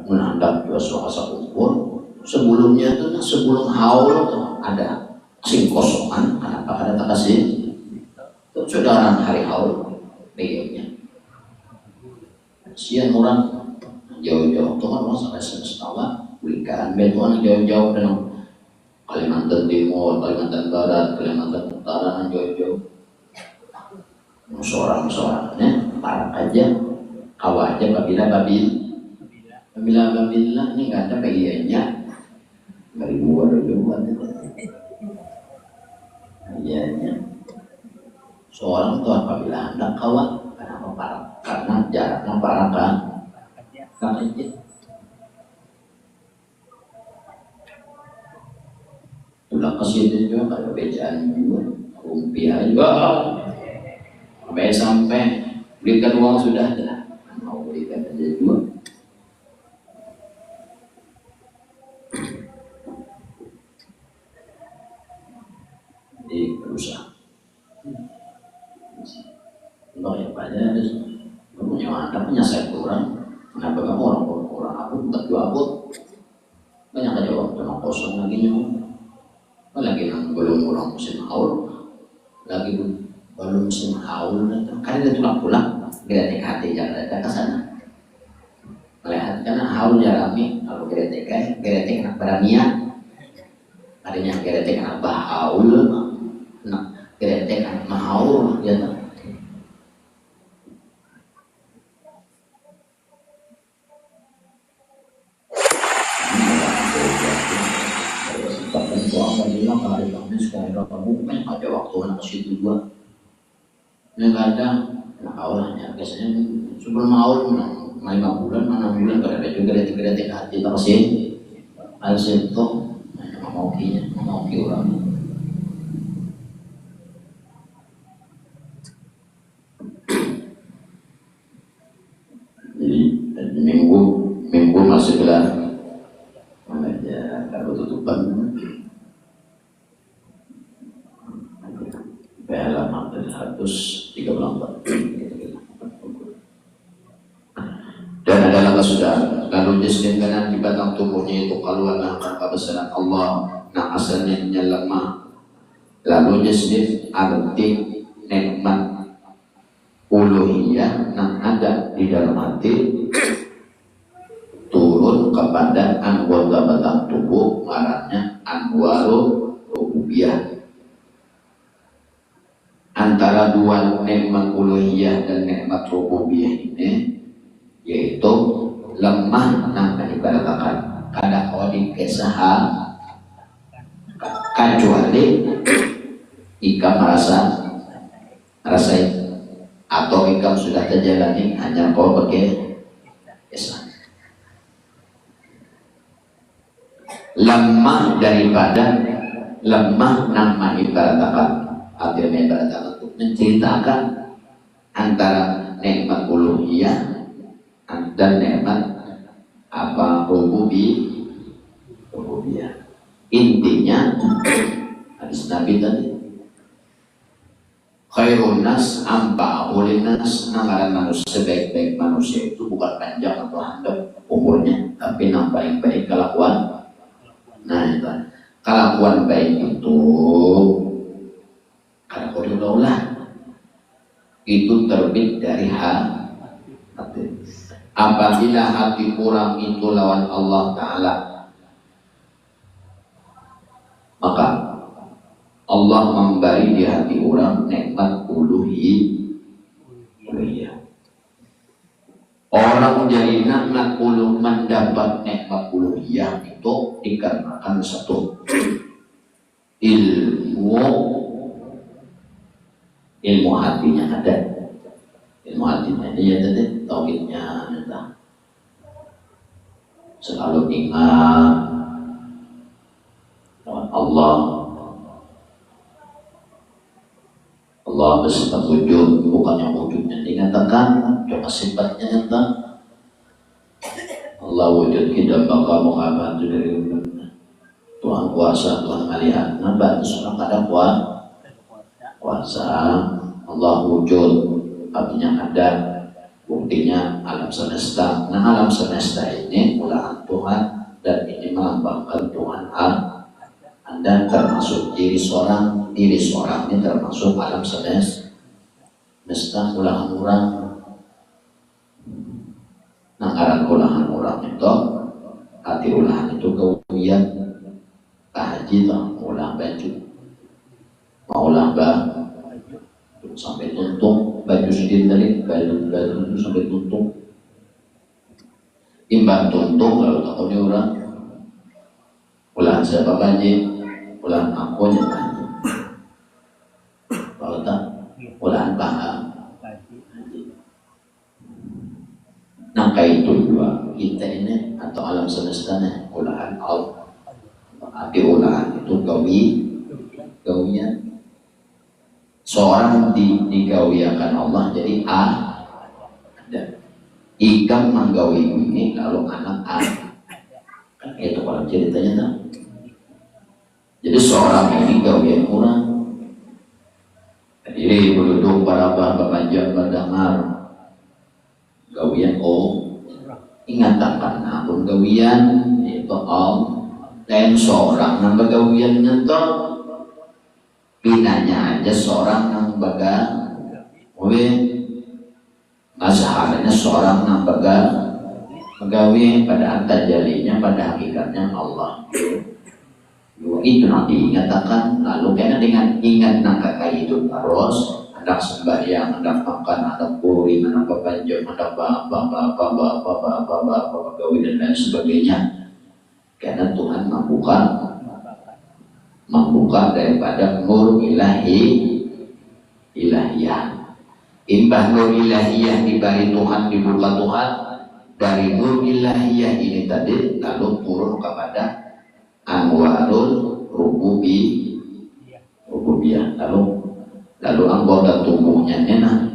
menandap dua suasa ukur sebelumnya itu sebelum haul tuh ada sing kosongan. Kenapa ada tak kasih itu saudara hari haul beliaunya sian orang jauh-jauh tuh kan orang sampai semestawa berikan betuan jauh-jauh dan Kalimantan Timur, Kalimantan Barat, Kalimantan Utara, jauh-jauh. Seorang-seorangnya parah aja, awal aja babila ini nggak ada bagiannya dari luar bagiannya. Seorang tuh apabila hendak kawat, kenapa parah? Karena jaraknya parah kan aja. Udah kesini juga kalau becaan juga, rupiah juga. Sampai berikan uang sudah ada, mau berikan aja juga. Jadi berusaha. Kalau yang pada punya anak punya saya kurang, kenapa kamu orang kurang aku buat dua aku banyak aja waktu yang kosong lagi nyawa. Lagi belum pulang musim haul, lagi belum musim haul, kan dia pulang geretek hati jangan datang ke sana. Melihat karena haul jarami kalau geretek nak beranian, adanya geretek nak bahaul, nak geretek nak mahaul, ya tak. Hari Kamis sekali kamu kan ada waktu anak situ juga. Yang kadang anak awalnya biasanya sebelum awal 5 bulan, 6 bulan kada ada juga detik hati tak sih. Harus itu mau orang. Jadi minggu masih gelar. Makanya kalau tutupan. Halaman 134. Dan adalah kesudahan lalu jismin kanan di batang tubuhnya itu keluar akan kebesaran Allah nah asalnya lemah. Lalu jismin arti nikmat uluhiyah yang ada di dalam hati turun kepada anggota batang tubuh marahnya anwaru rububiyah. Antara dua nikmat uluhiyah dan nikmat rububiyah ini yaitu lemah nah diberitakan kada kawadi kesaha kecuali ikam rasa atau ikam sudah terjalani hanya kau pakai kesah lemah daripada lemah nama diberitakan. Artinya ibarat untuk menceritakan antara nikmat uluhiyah dan nikmat rububiyah. Intinya hadis Nabi tadi khairun nas amba'ulin nas, namaran manusia sebaik-baik manusia itu bukan panjang atau handap umurnya, tapi yang baik-baik kelakuan. Nah itu kelakuan baik itu karena kodolaulah itu terbit dari hati. Apabila hati kurang itu lawan Allah Ta'ala, maka Allah memberi di hati orang nikmat uluhiyah. Orang menjadi nikmat mendapat nikmat uluhiyah itu dikarenakan satu ilmu hatinya ada, ilmu hatinya dia tadi tauhidnya ada, selalu ingat Allah bersifat wujud, bukan yang wujudnya dinyatakan, cuma sifatnya nyata. Allah wujud kita bakal mengabad dari Tuhan kuasa, Tuhan melihat, nampak seorang kadang kuasa. Allah wujud artinya ada, buktinya alam semesta. Nah alam semesta ini mulahan Tuhan dan ini melambangkan Tuhan Anda termasuk diri seorang ini termasuk alam semesta mulahan orang. Nah aran ulahan orang itu hati ulahan itu kemudian haji lah, ulah baju, maulah sampai tuntung baju sendiri baju itu sampai tuntung, imbang tuntung lalu tak tahu orang, ulah siapa banjir, ulah aku nya banjir, kalau tak ulah paham. Nangka itu dua kita ini atau alam semesta nih ulahan Allah, arti ulahan itu gawian. Seorang digawiakan Allah jadi ada. Ikan menggawi ini lalu anak kan itu kalau ceritanya tak. Jadi seorang ini gawian orang. Jadi berduduk para bapak mendengar gawian ingatan pun gawian itu dan seorang nambah gawian nyentuh pinanya aja seorang nambah masahalahnya seorang nambah gawi pada antar jalinya pada hakikatnya Allah itu nanti ingatakan lalu karena dengan ingat nangka itu terus hendak sembahyang, hendak makan, hendak kuring, hendak berpanjang, hendak apa gawe dan lain sebagainya. Karena Tuhan membuka daripada nur ilahiyah. Imbah nur ilahiyah diberi Tuhan, dibuka Tuhan dari nur ilahiyah ini tadi lalu turun kepada anwarul rububiyah lalu anggota tubuhnya enak,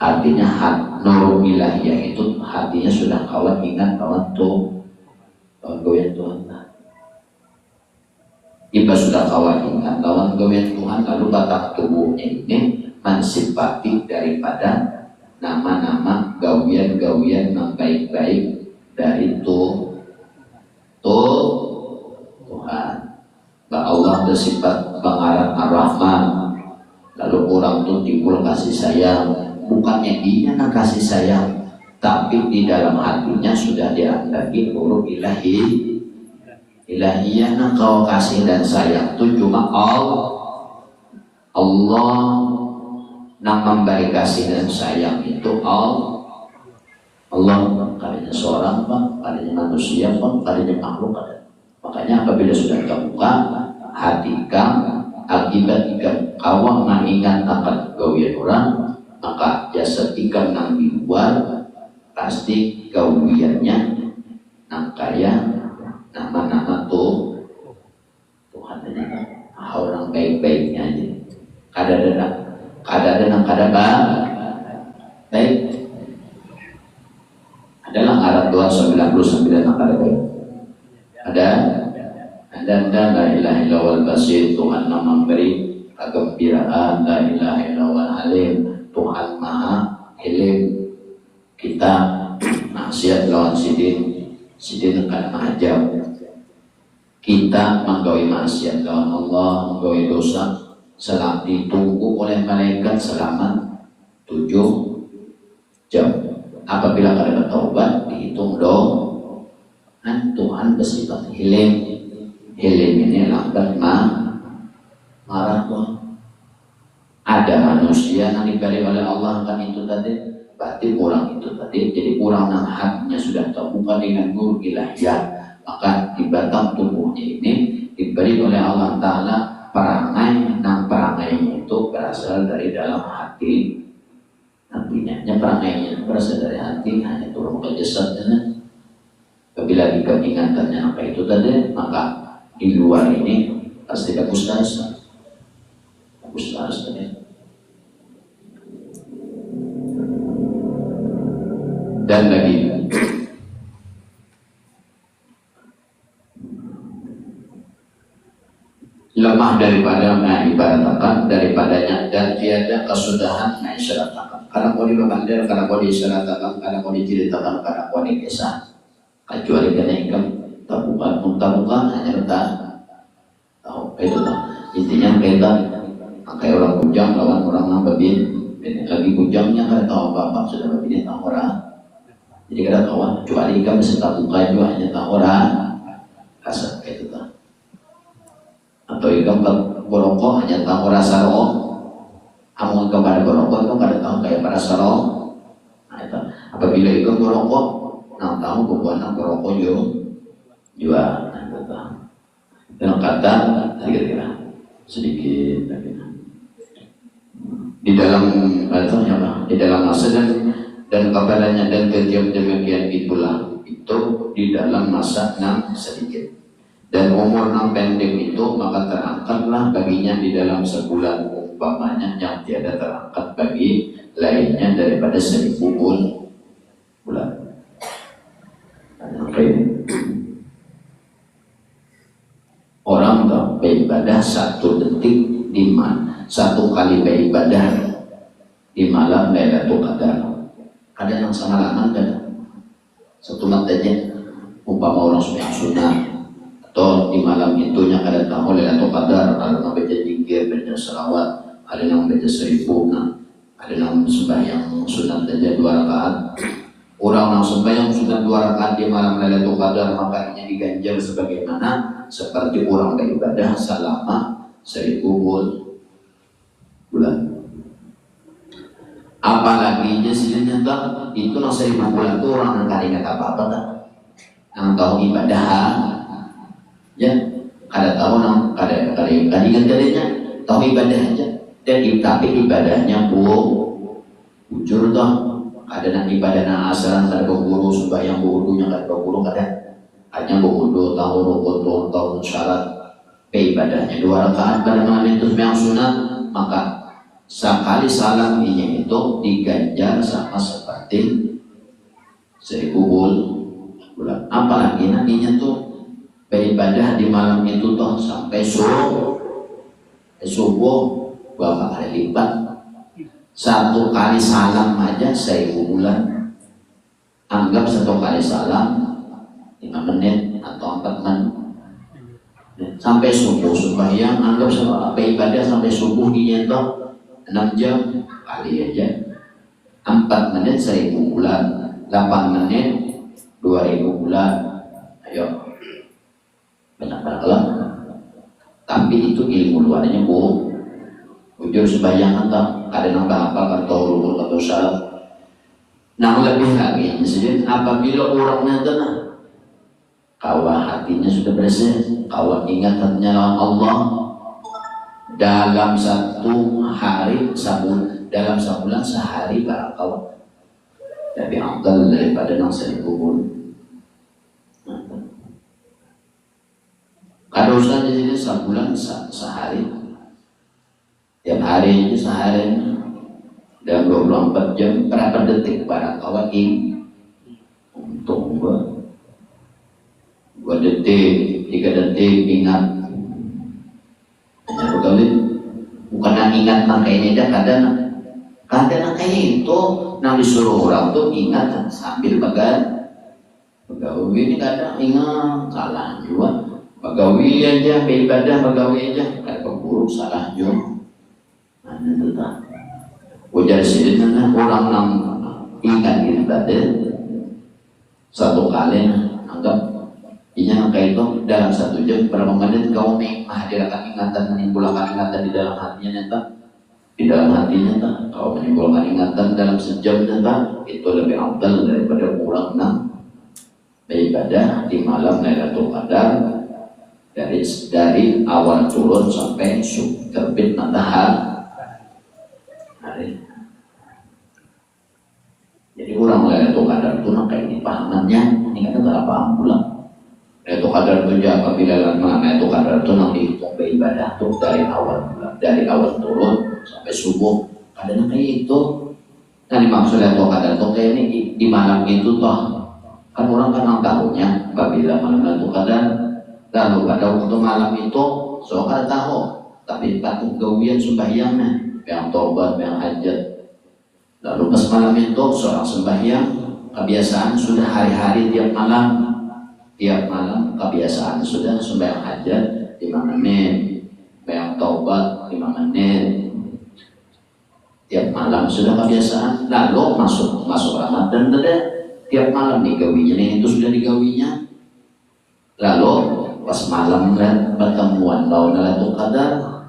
artinya nurul ilahiyah itu hatinya sudah kawan ingat kawan goyang Tuhan. Iba sudah kawan ingat kawan goyang Tuhan lalu batang tubuhnya ini mensifati daripada nama-nama gawian-gawian yang baik-baik dari Tuhan. Allah bersifat pengarang Ar-Rahman. Lalu orang itu timbul kasih sayang, bukannya dia nak kasih sayang, tapi di dalam hatinya sudah diandalkan huruf ilahiyah nak kau kasih dan sayang itu cuma Allah nak memberi kasih dan sayang itu Allah kalinya seorang pak, kalinya manusia pak, kalinya makhluk ada. Makanya apabila sudah terbuka hati kamu akibat ikan kawang nang ingat akan gawian orang, maka jasad ikan nang di luar pasti gawiannya nang kaya nama-nama Tuhan aja orang baik-baiknya aja kada baik adalah Arab 299 nang kada baik ada dan la ilaha illallal basir Tuhan yang memberi kegembiraan, la ilaha illallal halim Tuhan maha hilim. Kita maksiat lawan sidin akan mahajab, kita menggawi maksiat lawan Allah, menggawi dosa selama ditunggu oleh malaikat selama 7 jam. Apabila kada bertaubat dihitung Tuhan bersifat hilim ini lambat marah Tuhan. Ada manusia yang diberi oleh Allah kan itu tadi, berarti kurang itu tadi. Jadi kurang nang hatinya sudah terbuka dengan nur ilahiyah, maka di batang tubuhnya ini diberi oleh Allah Ta'ala perangai itu berasal dari dalam hati. Nantinya perangainya berasal dari hati, hanya turun ke jasadnya. Apabila ingatannya apa itu tadi, maka di luar ini pasti bagus tadi. Dan lagi lemah daripada ibaratkan daripadanya dan tiada kesudahan isyaratkan. Karena mau dibandir, karena mau disyaratkan, karena mau diceritakan, karena mau dikisah. Kecuali karena ikan terbuka hanya tahu itu tak intinya kita kayak orang bujang lawan orang yang babin lagi bujangnya kada tahu apa sudah babin tahu orang jadi kada tahu kecuali ikan bisa terbuka juga hanya tahu orang rasa itu tak atau ikam berokok hanya tahu rasa rokok, amun kepada berokok itu kada tahu kayak rasa rokok. Nah, itu apabila ikam berokok, nang tahu kebuatan berokok juga, dengan kata kira-kira sedikit di dalam di dalam masa dan kabarnya dan ketiak demikian itulah itu di dalam masa yang sedikit dan umur yang pendek itu maka terangkatlah baginya di dalam sebulan umpamanya yang tiada terangkat bagi lainnya daripada 1000 bulan. Orang beribadah 1 detik di mana 1 kali beribadah di malam Lailatul Qadar. Ada yang sama lama dan 1 matanya umpama orang sembahyang sunnah atau di malam itunya ada tahu Lailatul Qadar, ada yang baca zikir, baca selawat, ada yang baca 1000, ada yang sembahyang sunat saja 2 rakaat. Orang yang sembahyang sunat 2 rakaat di malam Lailatul Qadar makanya diganjar sebagaimana seperti orang beribadah selama 1000 bulan. Apalagi jadinya itu nang 1000 bulan itu orang yang kali ingat apa-apa tak? Yang tahu ibadah, ya, kada tahu nang kada ingat jadinya tahu ibadah aja. Dan tapi ibadahnya bujur toh. Ada nang ibadah nang asaran kada guru sembahyang wudunya kada guru kada. Hanya wudu tahu rukun tahu syarat ibadahnya 2 rakaat pada malam itu yang sunat, maka sekali salam ini itu diganjar sama seperti 1000 bulan. Apalagi nantinya tuh beribadah di malam itu toh sampai subuh 2 kali lipat. 1 kali salam aja 1000 bulan. Anggap 1 kali salam 5 menit atau 4 menit sampai subuh sembahyang, anggap sampai ibadah sampai subuh dinyentuh 6 jam kali aja 4 menit 1000 bulan, 8 menit 2000 bulan. Ayo banyak lah, tapi itu ilmu luarnya bujur sembahyang atau ada nambah apa atau rukun atau syarat. Nah lebih lagi apabila orangnya tenang, kawa hatinya sudah bersih, kawa ingat hatinya lawan Allah dalam 1 hari dalam sebulan sehari barang kawa lebih afdal daripada nang 1000 bulan. Kada usah di sini sebulan sehari, tiap hari itu sehari dalam 24 jam berapa detik barang kawa untung gua 2 detik, 3 detik ingat. Hanya berkali bukan ingat nang kayaknya aja kada nang kayak itu nang disuruh orang tuh ingat sambil begawi ini kada ingat salah juga begawi aja beribadah begawi aja kada keburu salah juga. Mana tu tak ujar sidina orang nang ingat ibadah 1 kali anggap inya kayak itu dalam 1 jam berapa menit kau menghadirkan ingatan, menimbulkan ingatan di dalam hatinya nyata, di dalam hatinya tak kau menimbulkan ingatan dalam sejam nyata, itu lebih afdal daripada pulang beribadah di malam Lailatul Qadar dari awal turun sampai terbit matahari. Jadi orang Lailatul Qadar itu kayak dipahamannya ini kan berapa pulang. Lailatul Qadar itu apabila Lailatul Qadar itu nanti dihitung beribadah tuh dari awal turun sampai subuh. Kadang kayak itu. Nah dimaksud Lailatul Qadar itu kayak ini di malam itu toh kan orang kan tahunya apabila malam Lailatul Qadar lalu pada waktu malam itu so kada tahu tapi patut gawian sembahyangnya yang tobat yang hajat. Lalu pas malam itu seorang sembahyang kebiasaan sudah hari-hari tiap malam kebiasaan sudah sembahyang hajat 5 menit, sembahyang taubat 5 menit tiap malam sudah kebiasaan. Lalu masuk Ramadan tiap malam digawinya itu sudah digawinya. Lalu pas malam kan pertemuan law Lailatul Qadar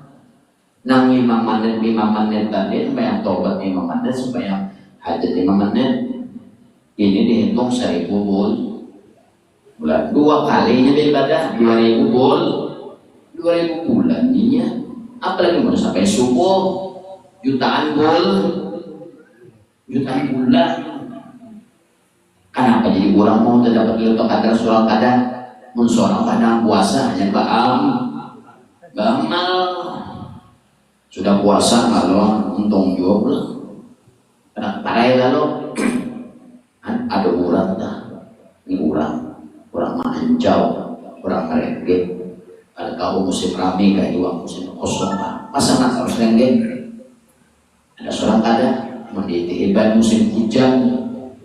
nang 5 menit tadi sembahyang tobat 5 menit, sembahyang hajat 5 menit, ini dihitung 1000 bulan. 2 kalinya beribadah 2000 bulan ininya, apalagi mau sampai subuh jutaan bulan. Kenapa jadi orang mau terdapat Lailatul Qadar surah Qadar? Mun seorang kadang puasa hanya beramal. Sudah puasa kalau untung juga parai lalu ada orang dah. Ini orang mahancau, orang merengge. Ada kau musim rame kayak dua musim kosong pasangan harus rengge. Ada seorang kada menditihiban musim hujan,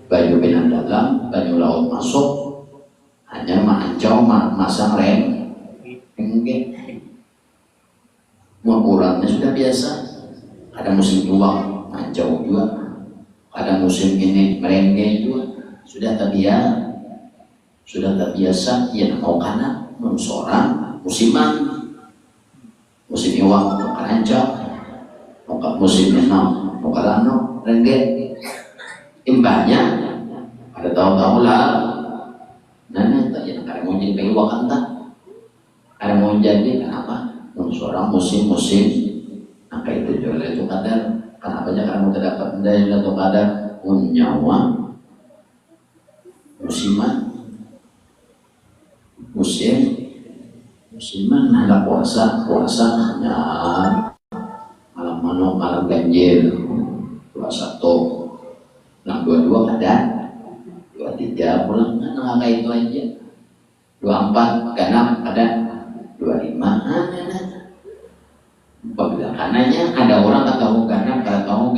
baju benang dalam, baju laut masuk, hanya mahancau masang rengge. Ukurannya sudah biasa. Ada musim luang mahancau juga, ada musim ini merengge juga. Sudah terbiasa, ya mau kana seorang musiman, musim iwak mau karancau, mau musim enam mau karano rengge. Imbahnya ada tahu-tahu lah, nana tak yang ada mau jadi pengiwakan tak, ada mau jadi kenapa? Seorang musim maka itu jual Lailatul Qadar. Kenapa aja karena terdapat dari Lailatul Qadar nyawa musiman ada puasa hanya malam ganjil, puasa toh nah 22 ada 23 pulang nggak kayak itu aja, 24 ganap ada 25 ada. Apabila kanannya ada orang katamu ganap, katamu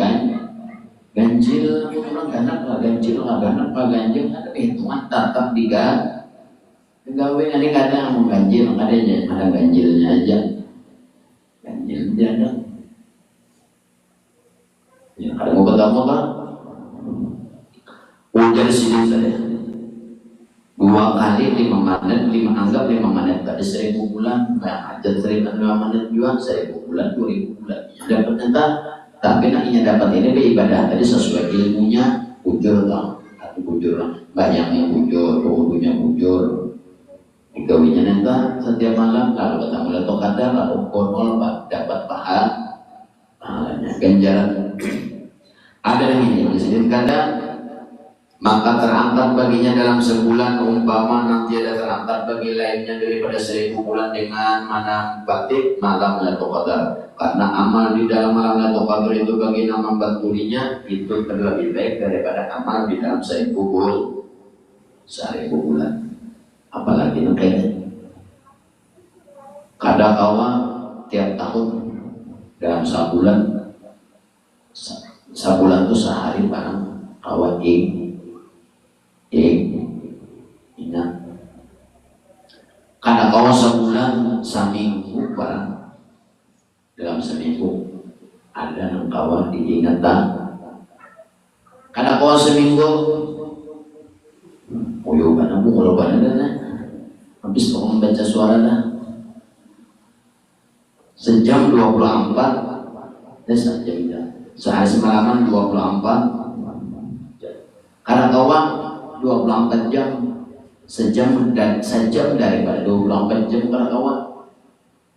ganjil, orang ganap lah ganjil, nggak ganap lah ganjil, ada hitungan tetap digawe nanti kadang mau ganjil, ada ganjilnya aja, ada. Ya, ada mau ketemu kan? Ujar sini saja. 2 kali 5 menit, 5 menit tadi 1000 bulan, hajat 5 menit juga 1000 bulan, 2000 bulan. Dapat entah, tapi nantinya dapat ini beribadah tadi sesuai ilmunya, bujur lah, atau bujur lah, bayangnya bujur, wudunya bujur, digawinya entah setiap malam, lalu ketemu Lailatul Qadar, lalu konol dapat pahalanya, ganjaran. Ada yang ini disebutkan maka terangkat baginya dalam sebulan umpama nanti ada terangkat bagi lainnya daripada 1000 bulan dengan mana batik malam Lailatul Qadar, karena amal di dalam malam Lailatul Qadar itu bagi nama banturinya itu lebih baik daripada amal di dalam 1000 bulan. Apalagi nekenya kadang kawan tiap tahun dalam sebulan itu sehari barang kawan ingat karena kau sebulan seminggu barang dalam seminggu ada yang kawan diingatan karena kau seminggu uyuban aku kalau badan habis kau membaca suara dah sejam 24 sehari semalaman 24 karena kawan 24 jam sejam daripada 24 jam para kawan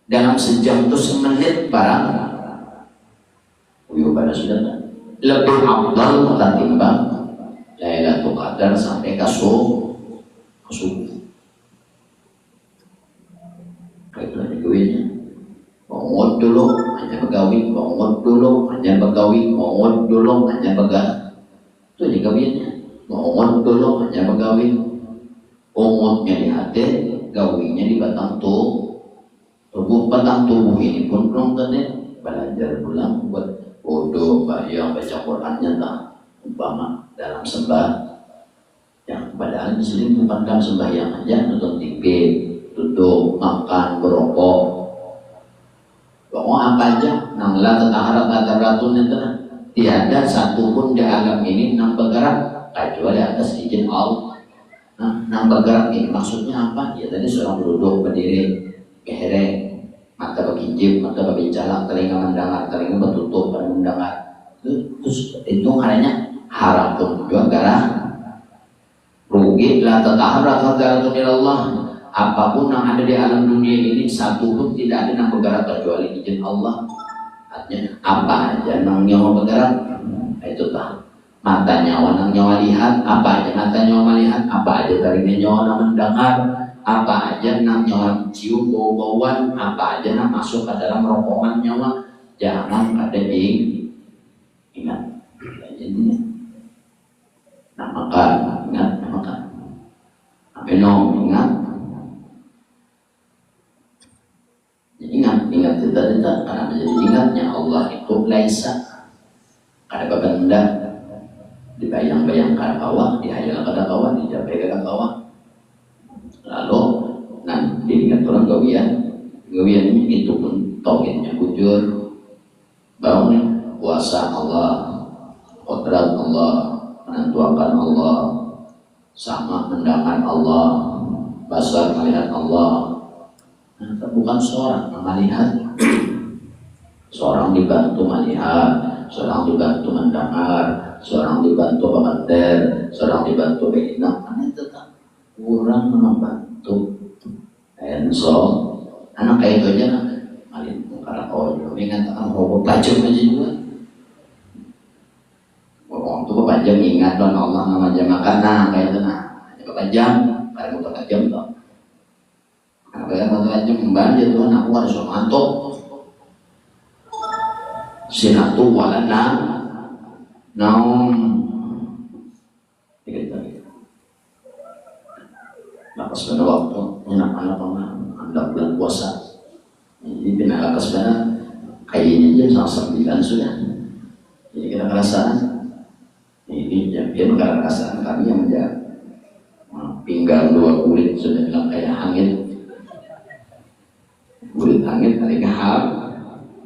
dalam sejam itu semenit barang pada sudah lebih afdal ketimbang Lailatul Qadar sampai ke subuh kayak itu duitnya bangun dulu hanya begawi bangun dulu hanya begawi itu digawinya bangun dulu hanya begawi umutnya di hati gawinya di batang batang tubuh ini pun belum tentu belajar pulang buat bodoh bayang baca Qurannya tak umpama dalam sembah yang padahal muslim bukan dalam sembahyang aja nonton TV duduk makan berokok pokoknya apa aja nangla tentang rata-ratun itu tiada satupun di alam ini yang bergerak kecuali atas izin Allah. Nah, bergerak ini maksudnya apa? Ya tadi seorang duduk berdiri, behere, mata berkincip, mata berbincang, telinga mendengar, telinga bertutup, pada mendengar. Terus itu adanya haram pun juga gara rugi la tataharrak hadaratu Allah. Apapun yang ada di alam dunia ini satu pun tidak ada yang bergerak kecuali izin Allah. Artinya apa aja yang nyawa bergerak itu tak. Mata nyawa nang nyawa lihat apa aja mata nyawa melihat apa aja dari nyawa nang mendengar apa aja nang nyawa cium bau-bauan apa aja nang masuk ke dalam rongkongan nyawa jangan ada di ingat ini. Nah makan ingat makan minum ingat tidak karena menjadi ingatnya Allah itu laisa kada benda dibayang-bayang kada bawah dihayal kada bawah dijabai kada bawah lalu nah diingat orang gawian itu pun tauhidnya bujur bangun kuasa Allah kodrat Allah menentukan Allah sama mendengar Allah basar melihat Allah. Nah, bukan seorang melihat, seorang dibantu melihat, seorang dibantu mendengar, seorang dibantu mendengar, seorang dibantu mengingat. Karena tetap kurang membantu. So, anak kayak itu aja, malin karena orang mengatakan robot tajam aja juga. Orang tua panjang ingat dan Allah namanya makan nah kayak itu nah, panjang, karena kita tajam toh. Kayak aja kembali Tuhan aku harus mantuk sinatu walana naum lakas pada waktu anak-anak anda bulan puasa ini bina lakas pada kayaknya jam 9 sudah jadi kita kerasaan ini dia kerasaan kami yang menjaga pinggang dua kulit sudah bilang kayak angin kulit angin tali kahar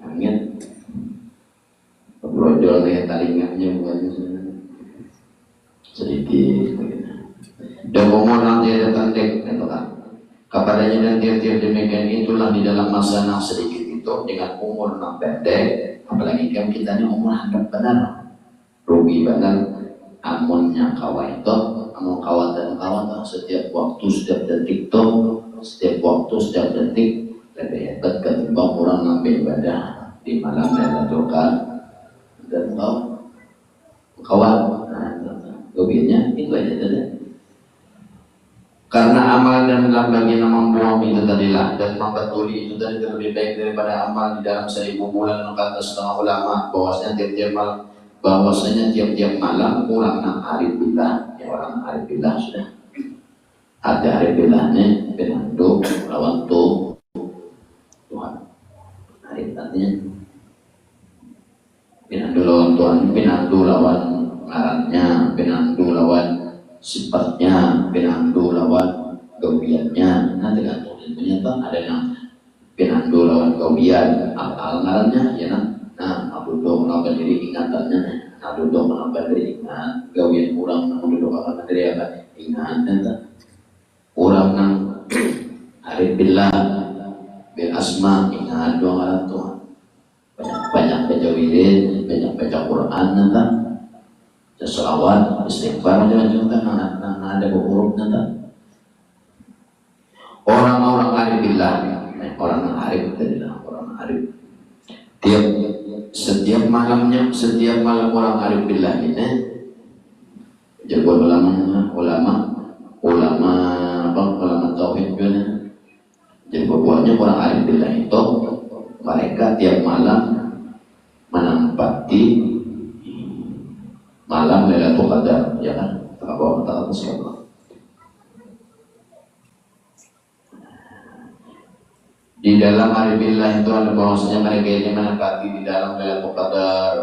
angin berojol kayak talinganya bukan sedikit dan umur nanti ada tandek itu kan kepadanya dan tiap-tiap demikian itulah di dalam masa yang sedikit itu dengan umur yang pendek apalagi kan kita ini umur handap benar rugi benar amunnya kawan itu amun kawan dan kawan setiap waktu setiap detik itu setiap waktu setiap detik lebih hebat ketimbang orang ngambil ibadah di malam Lailatul Qadar dan kawan gobinya itu aja tadi karena amal dan dalam bagian membuang itu tadilah dan mempetuli itu tadi lebih baik daripada amal di dalam 1000 bulan kata setengah ulama bahwasanya tiap-tiap malam orang nak arif billah ya orang arif billah sudah ada arif billahnya penanduk lawan tuh Tuhan, arif artinya pinandu lawan Tuhan, pinandu lawan ngarannya, pinandu lawan sifatnya, pinandu lawan gawiannya. Nanti kan ternyata ada yang pinandu lawan gawian, al ngarannya, ya nah, aku dong melakukan diri ingatannya, aku dong melakukan diri ingat, gawian kurang, aku dong melakukan diri apa? Ingat, nanti kurang nang arif billah. Bil asma ingat doa ngaran Tuhan banyak baca wirid banyak baca Quran nanti selawat istighfar macam-macam nang ada huruf nanti orang-orang arif billah orang arif tadilah orang arif setiap malam orang arif billah ini jago ulama tauhid juga jadi buahnya orang arif billah itu mereka tiap malam menempati malam Lailatul Qadar ya kan apa kata siapa di dalam arif billah itu ada bahwasanya mereka ini menempati di dalam Lailatul Qadar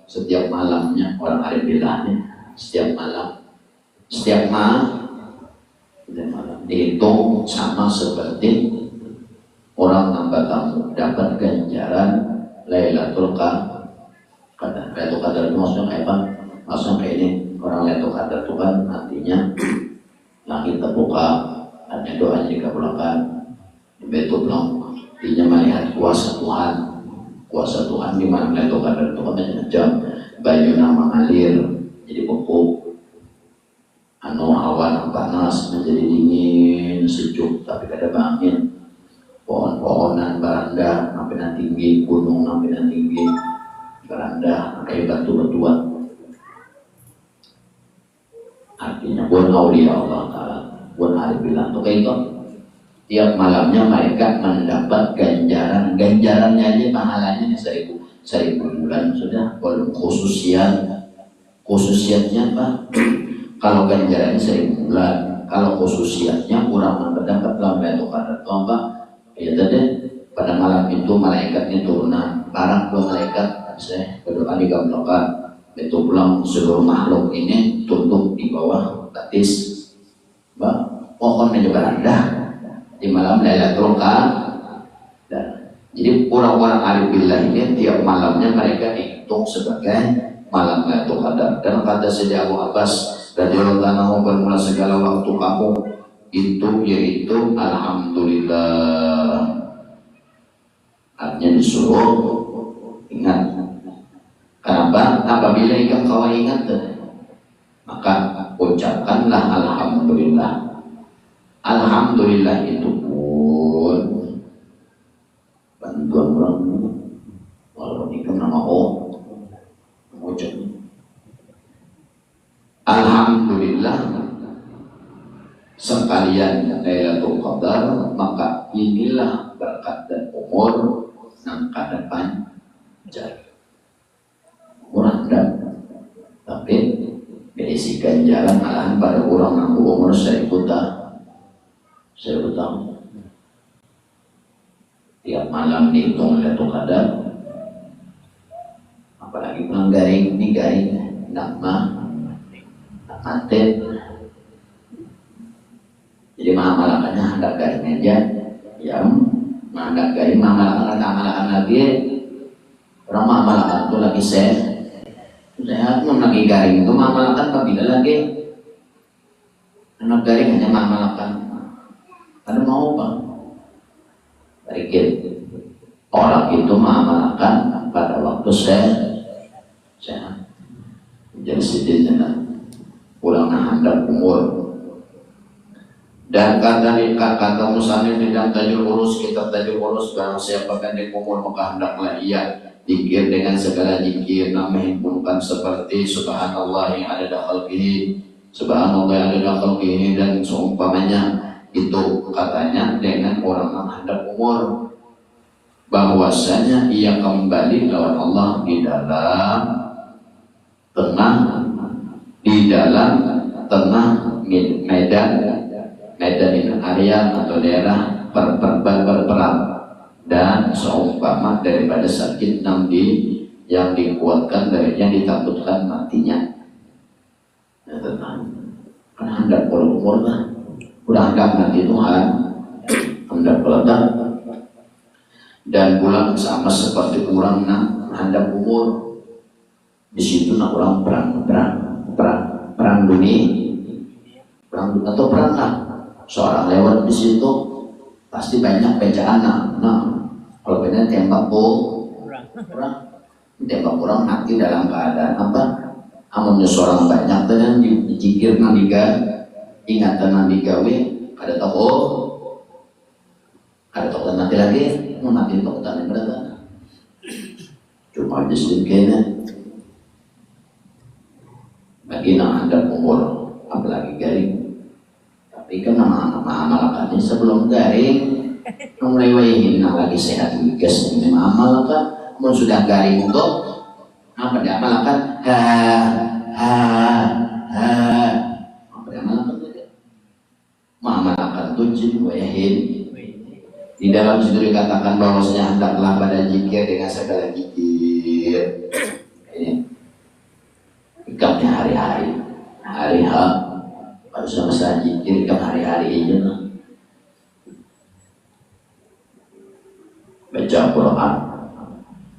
setiap malamnya orang arif billahnya setiap malam dihitung sama seperti orang tambah tamu dapat ganjaran Lailatul Qadar. Lailatul Qadar itu maksudnya kayak apa? Maksudnya kayak ini orang Lailatul Qadar itu kan artinya langit terbuka, hanya doanya dikabulkan, di Betul Artinya melihat kuasa Tuhan. Kuasa Tuhan di mana Lailatul Qadar itu macam-macam. Bayuna mengalir jadi beku. Awan panas menjadi dingin, sejuk, tapi kada angin. Pohon-pohonan beranda sampai tinggi, gunung sampai tinggi, beranda kayak batu-batuan. Artinya buat aulia Allah Ta'ala, buat hari bilang tuh kayak itu. Tiap malamnya mereka mendapat ganjarannya aja pahalanya 1000 bulan sudah. Kalau khususiyatnya apa? Kalau ganjarannya 1000 bulan, kalau khususiyatnya kurang mendapat dalam Lailatul Qadar itu apa? Ya tadi pada malam itu malaikatnya turunan, barang dua malaikat saya berdoa di gablokan, itu pulang seluruh makhluk ini tutup di bawah batis, pohon aja beranda di malam Lailatul Qadar. Jadi orang-orang arif billah ini tiap malamnya mereka hitung sebagai malam Lailatul Qadar. Dan kata Sayyidina Abu Abbas radhiyallahu anhu, bermula segala waktu kamu itu yaitu alhamdulillah. Artinya disuruh ingat. Kenapa? Apabila kau ingat, maka ucapkanlah alhamdulillah. Alhamdulillah itu pun bantuan orang walaupun itu nama ucap alhamdulillah sekalian Lailatul Qadar, maka inilah berkat dan umur yang kada panjang. Murah tapi berisikan jalan alahan pada orang yang umur 1000 tahun. Tiap malam dihitung Lailatul Qadar, apalagi pulang garing nama mati. Jadi malakannya hendak garing aja, ya hendak garing malakan lagi. Orang malakan itu lagi sehat, lagi garing itu malakan apabila lagi anak garing hanya malakan. Ada mau apa? Sedikit orang itu malakan pada waktu sehat. Jadi sedikit pulang hendak umur. Dan kata musannif di dalam Tajul Urus, kitab Tajul Urus, barang siapa pendek umur maka hendaklah ia zikir dengan segala zikir, menghimpunkan seperti subhanallah yang ada dalam khalqihi, subhanallah yang ada dalam khalqihi, dan seumpamanya itu katanya dengan orang yang hendak umur, bahwasanya ia kembali lawan Allah di dalam tengah medan area atau daerah berperang, dan seumpama daripada sakit yang dikuatkan dari yang ditakutkan matinya. Ya, tenang. Kan hendak umur lah, udah hendak nanti Tuhan, hendak peledak, dan pulang sama seperti orang hendak umur. Di situ orang perang dunia, atau perang lah. Seorang lewat di situ pasti banyak bacaan. Kalau benar tembak orang mati dalam keadaan apa? Amunnya seorang banyak dan dicikir nandiga ingatan nandigawe ada toko mati lagi mau mati toko tanah berapa? Cuma sedikitnya bagi anda umur apalagi garing. Tapi kan malakannya sebelum garing melewati lagi sehat guys, ini malakan mau sudah garing untuk apa dia malakan apa dia malakan tuh jin wayahin. Di dalam situ dikatakan bahwasanya hendaklah pada zikir dengan segala zikir. Ini ikatnya hari-hari harus sama zikir kan hari-hari aja lah. Baca Quran,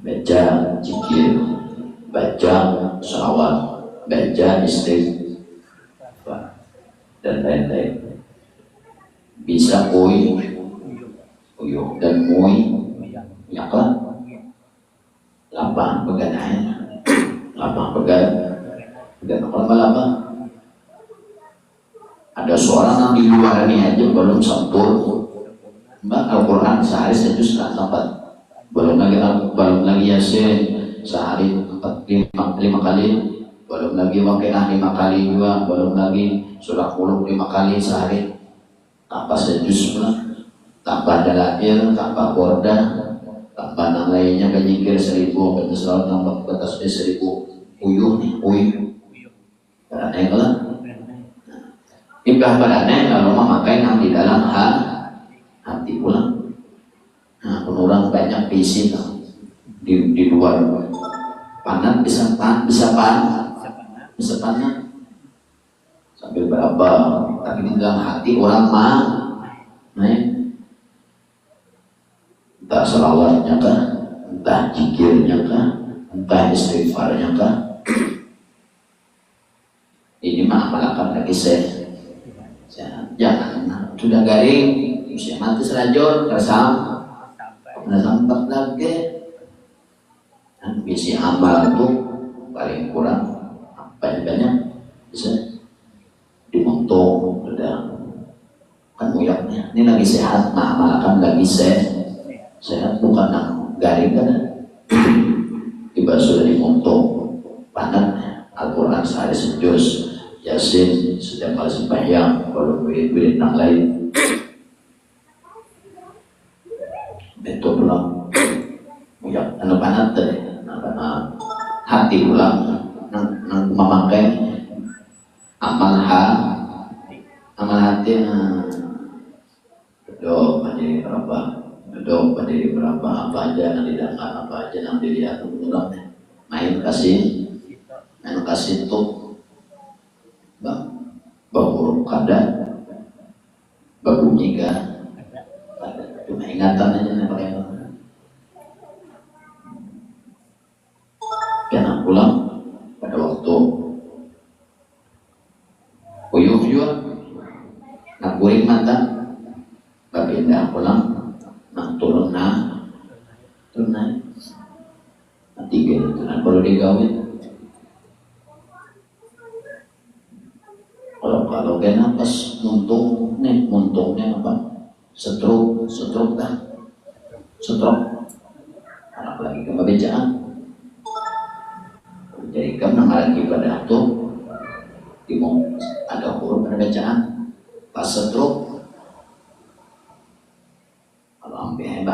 baca zikir, baca salawat, baca istighfar dan lain-lain. Bisa uyuh dan mui yang di luar ini aja belum sempurna. Mbak Al-Quran sehari sejus tak sempat. Belum lagi Yasin sehari 5 kali. Belum lagi Waqiah 5 kali juga. Belum lagi surah Mulk 5 kali sehari. Tambah sejus pula. Tambah dalail, tambah bordah, tambah yang lainnya penyikir 1000, penyesuaian tambah batas 1000. Uyuh nih, uyuh. Karena kalau imbah badannya kalau memakai yang di dalam hati pula. Nah, orang banyak bisi di luar panas bisa panas sambil berapa, tapi di dalam hati orang entah selawatnya kah, entah zikirnya kah, entah istighfarnya kah. Ini mah amalkan lagi jangan sudah garing usia mati serajur kesam sampai lagi dan bisi amal itu paling kurang banyak bisa dimontok udah kan muyaknya ini lagi sehat nah amalkan lagi sehat bukan yang garing kan tiba sudah dimontok padat Al-Quran sehari sejus Yasin setiap kali sembahyang kalau wirid-wirid yang lain itu pulang ya anak-anak tadi hati pulang memakai amal hati doa menjadi berapa apa aja yang didengar apa aja yang dilihat pulang main kasih itu bahwa kada berbunyi kan cuma ingatan aja nih pakai dan pulang pada waktu uyuh juga nak kuring mantan baginda pulang nak turun naik tiga itu nak perlu digawin kalau kena pas muntungnya apa stroke anak lagi kebacaan jadi kamu lagi ibadah tuh ada huruf pada bacaan pas stroke kalau ambil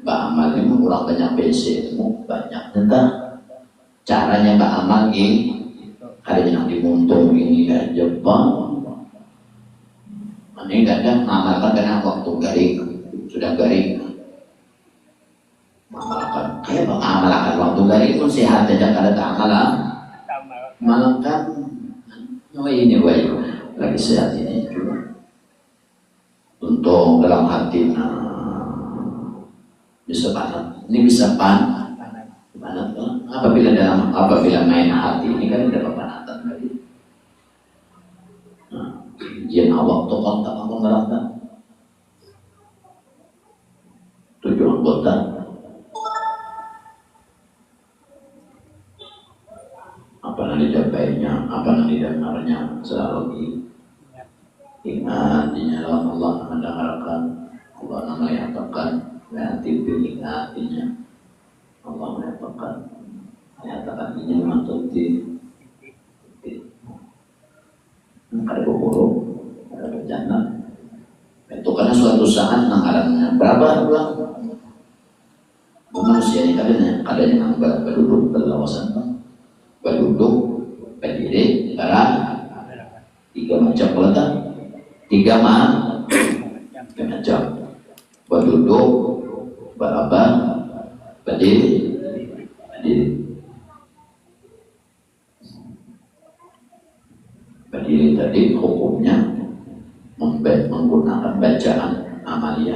ba'amal ini kurang banyak BC banyak tentang caranya ba'amal ini ada yang dimuntung ini dan Jepang ini kadang mengamalkan karena waktu garing sudah garing mengamalkan kayak mengamalkan waktu garing pun sehat aja kada tak amalkan ini lagi sehat ini juga untuk dalam hati bisa panas ini bisa panas apabila main hati ini kan ada kepanatan tadi. Jin awak tu kontak apa neraka 7 anggota apa yang dijapainya apa yang didengarnya selalu ingat dinyalakan Allah mendengarkan Allah menyatakan hati hatinya Allah menyatakan ini memantau di ada buruk ada bencana itu karena suatu saat alamnya berapa ulang manusia ini kadang yang berduduk berlawasan berduduk berdiri barang 3 macam letak 3 macam berduduk berabah berdiri tadi hukumnya menggunakan bacaan amalia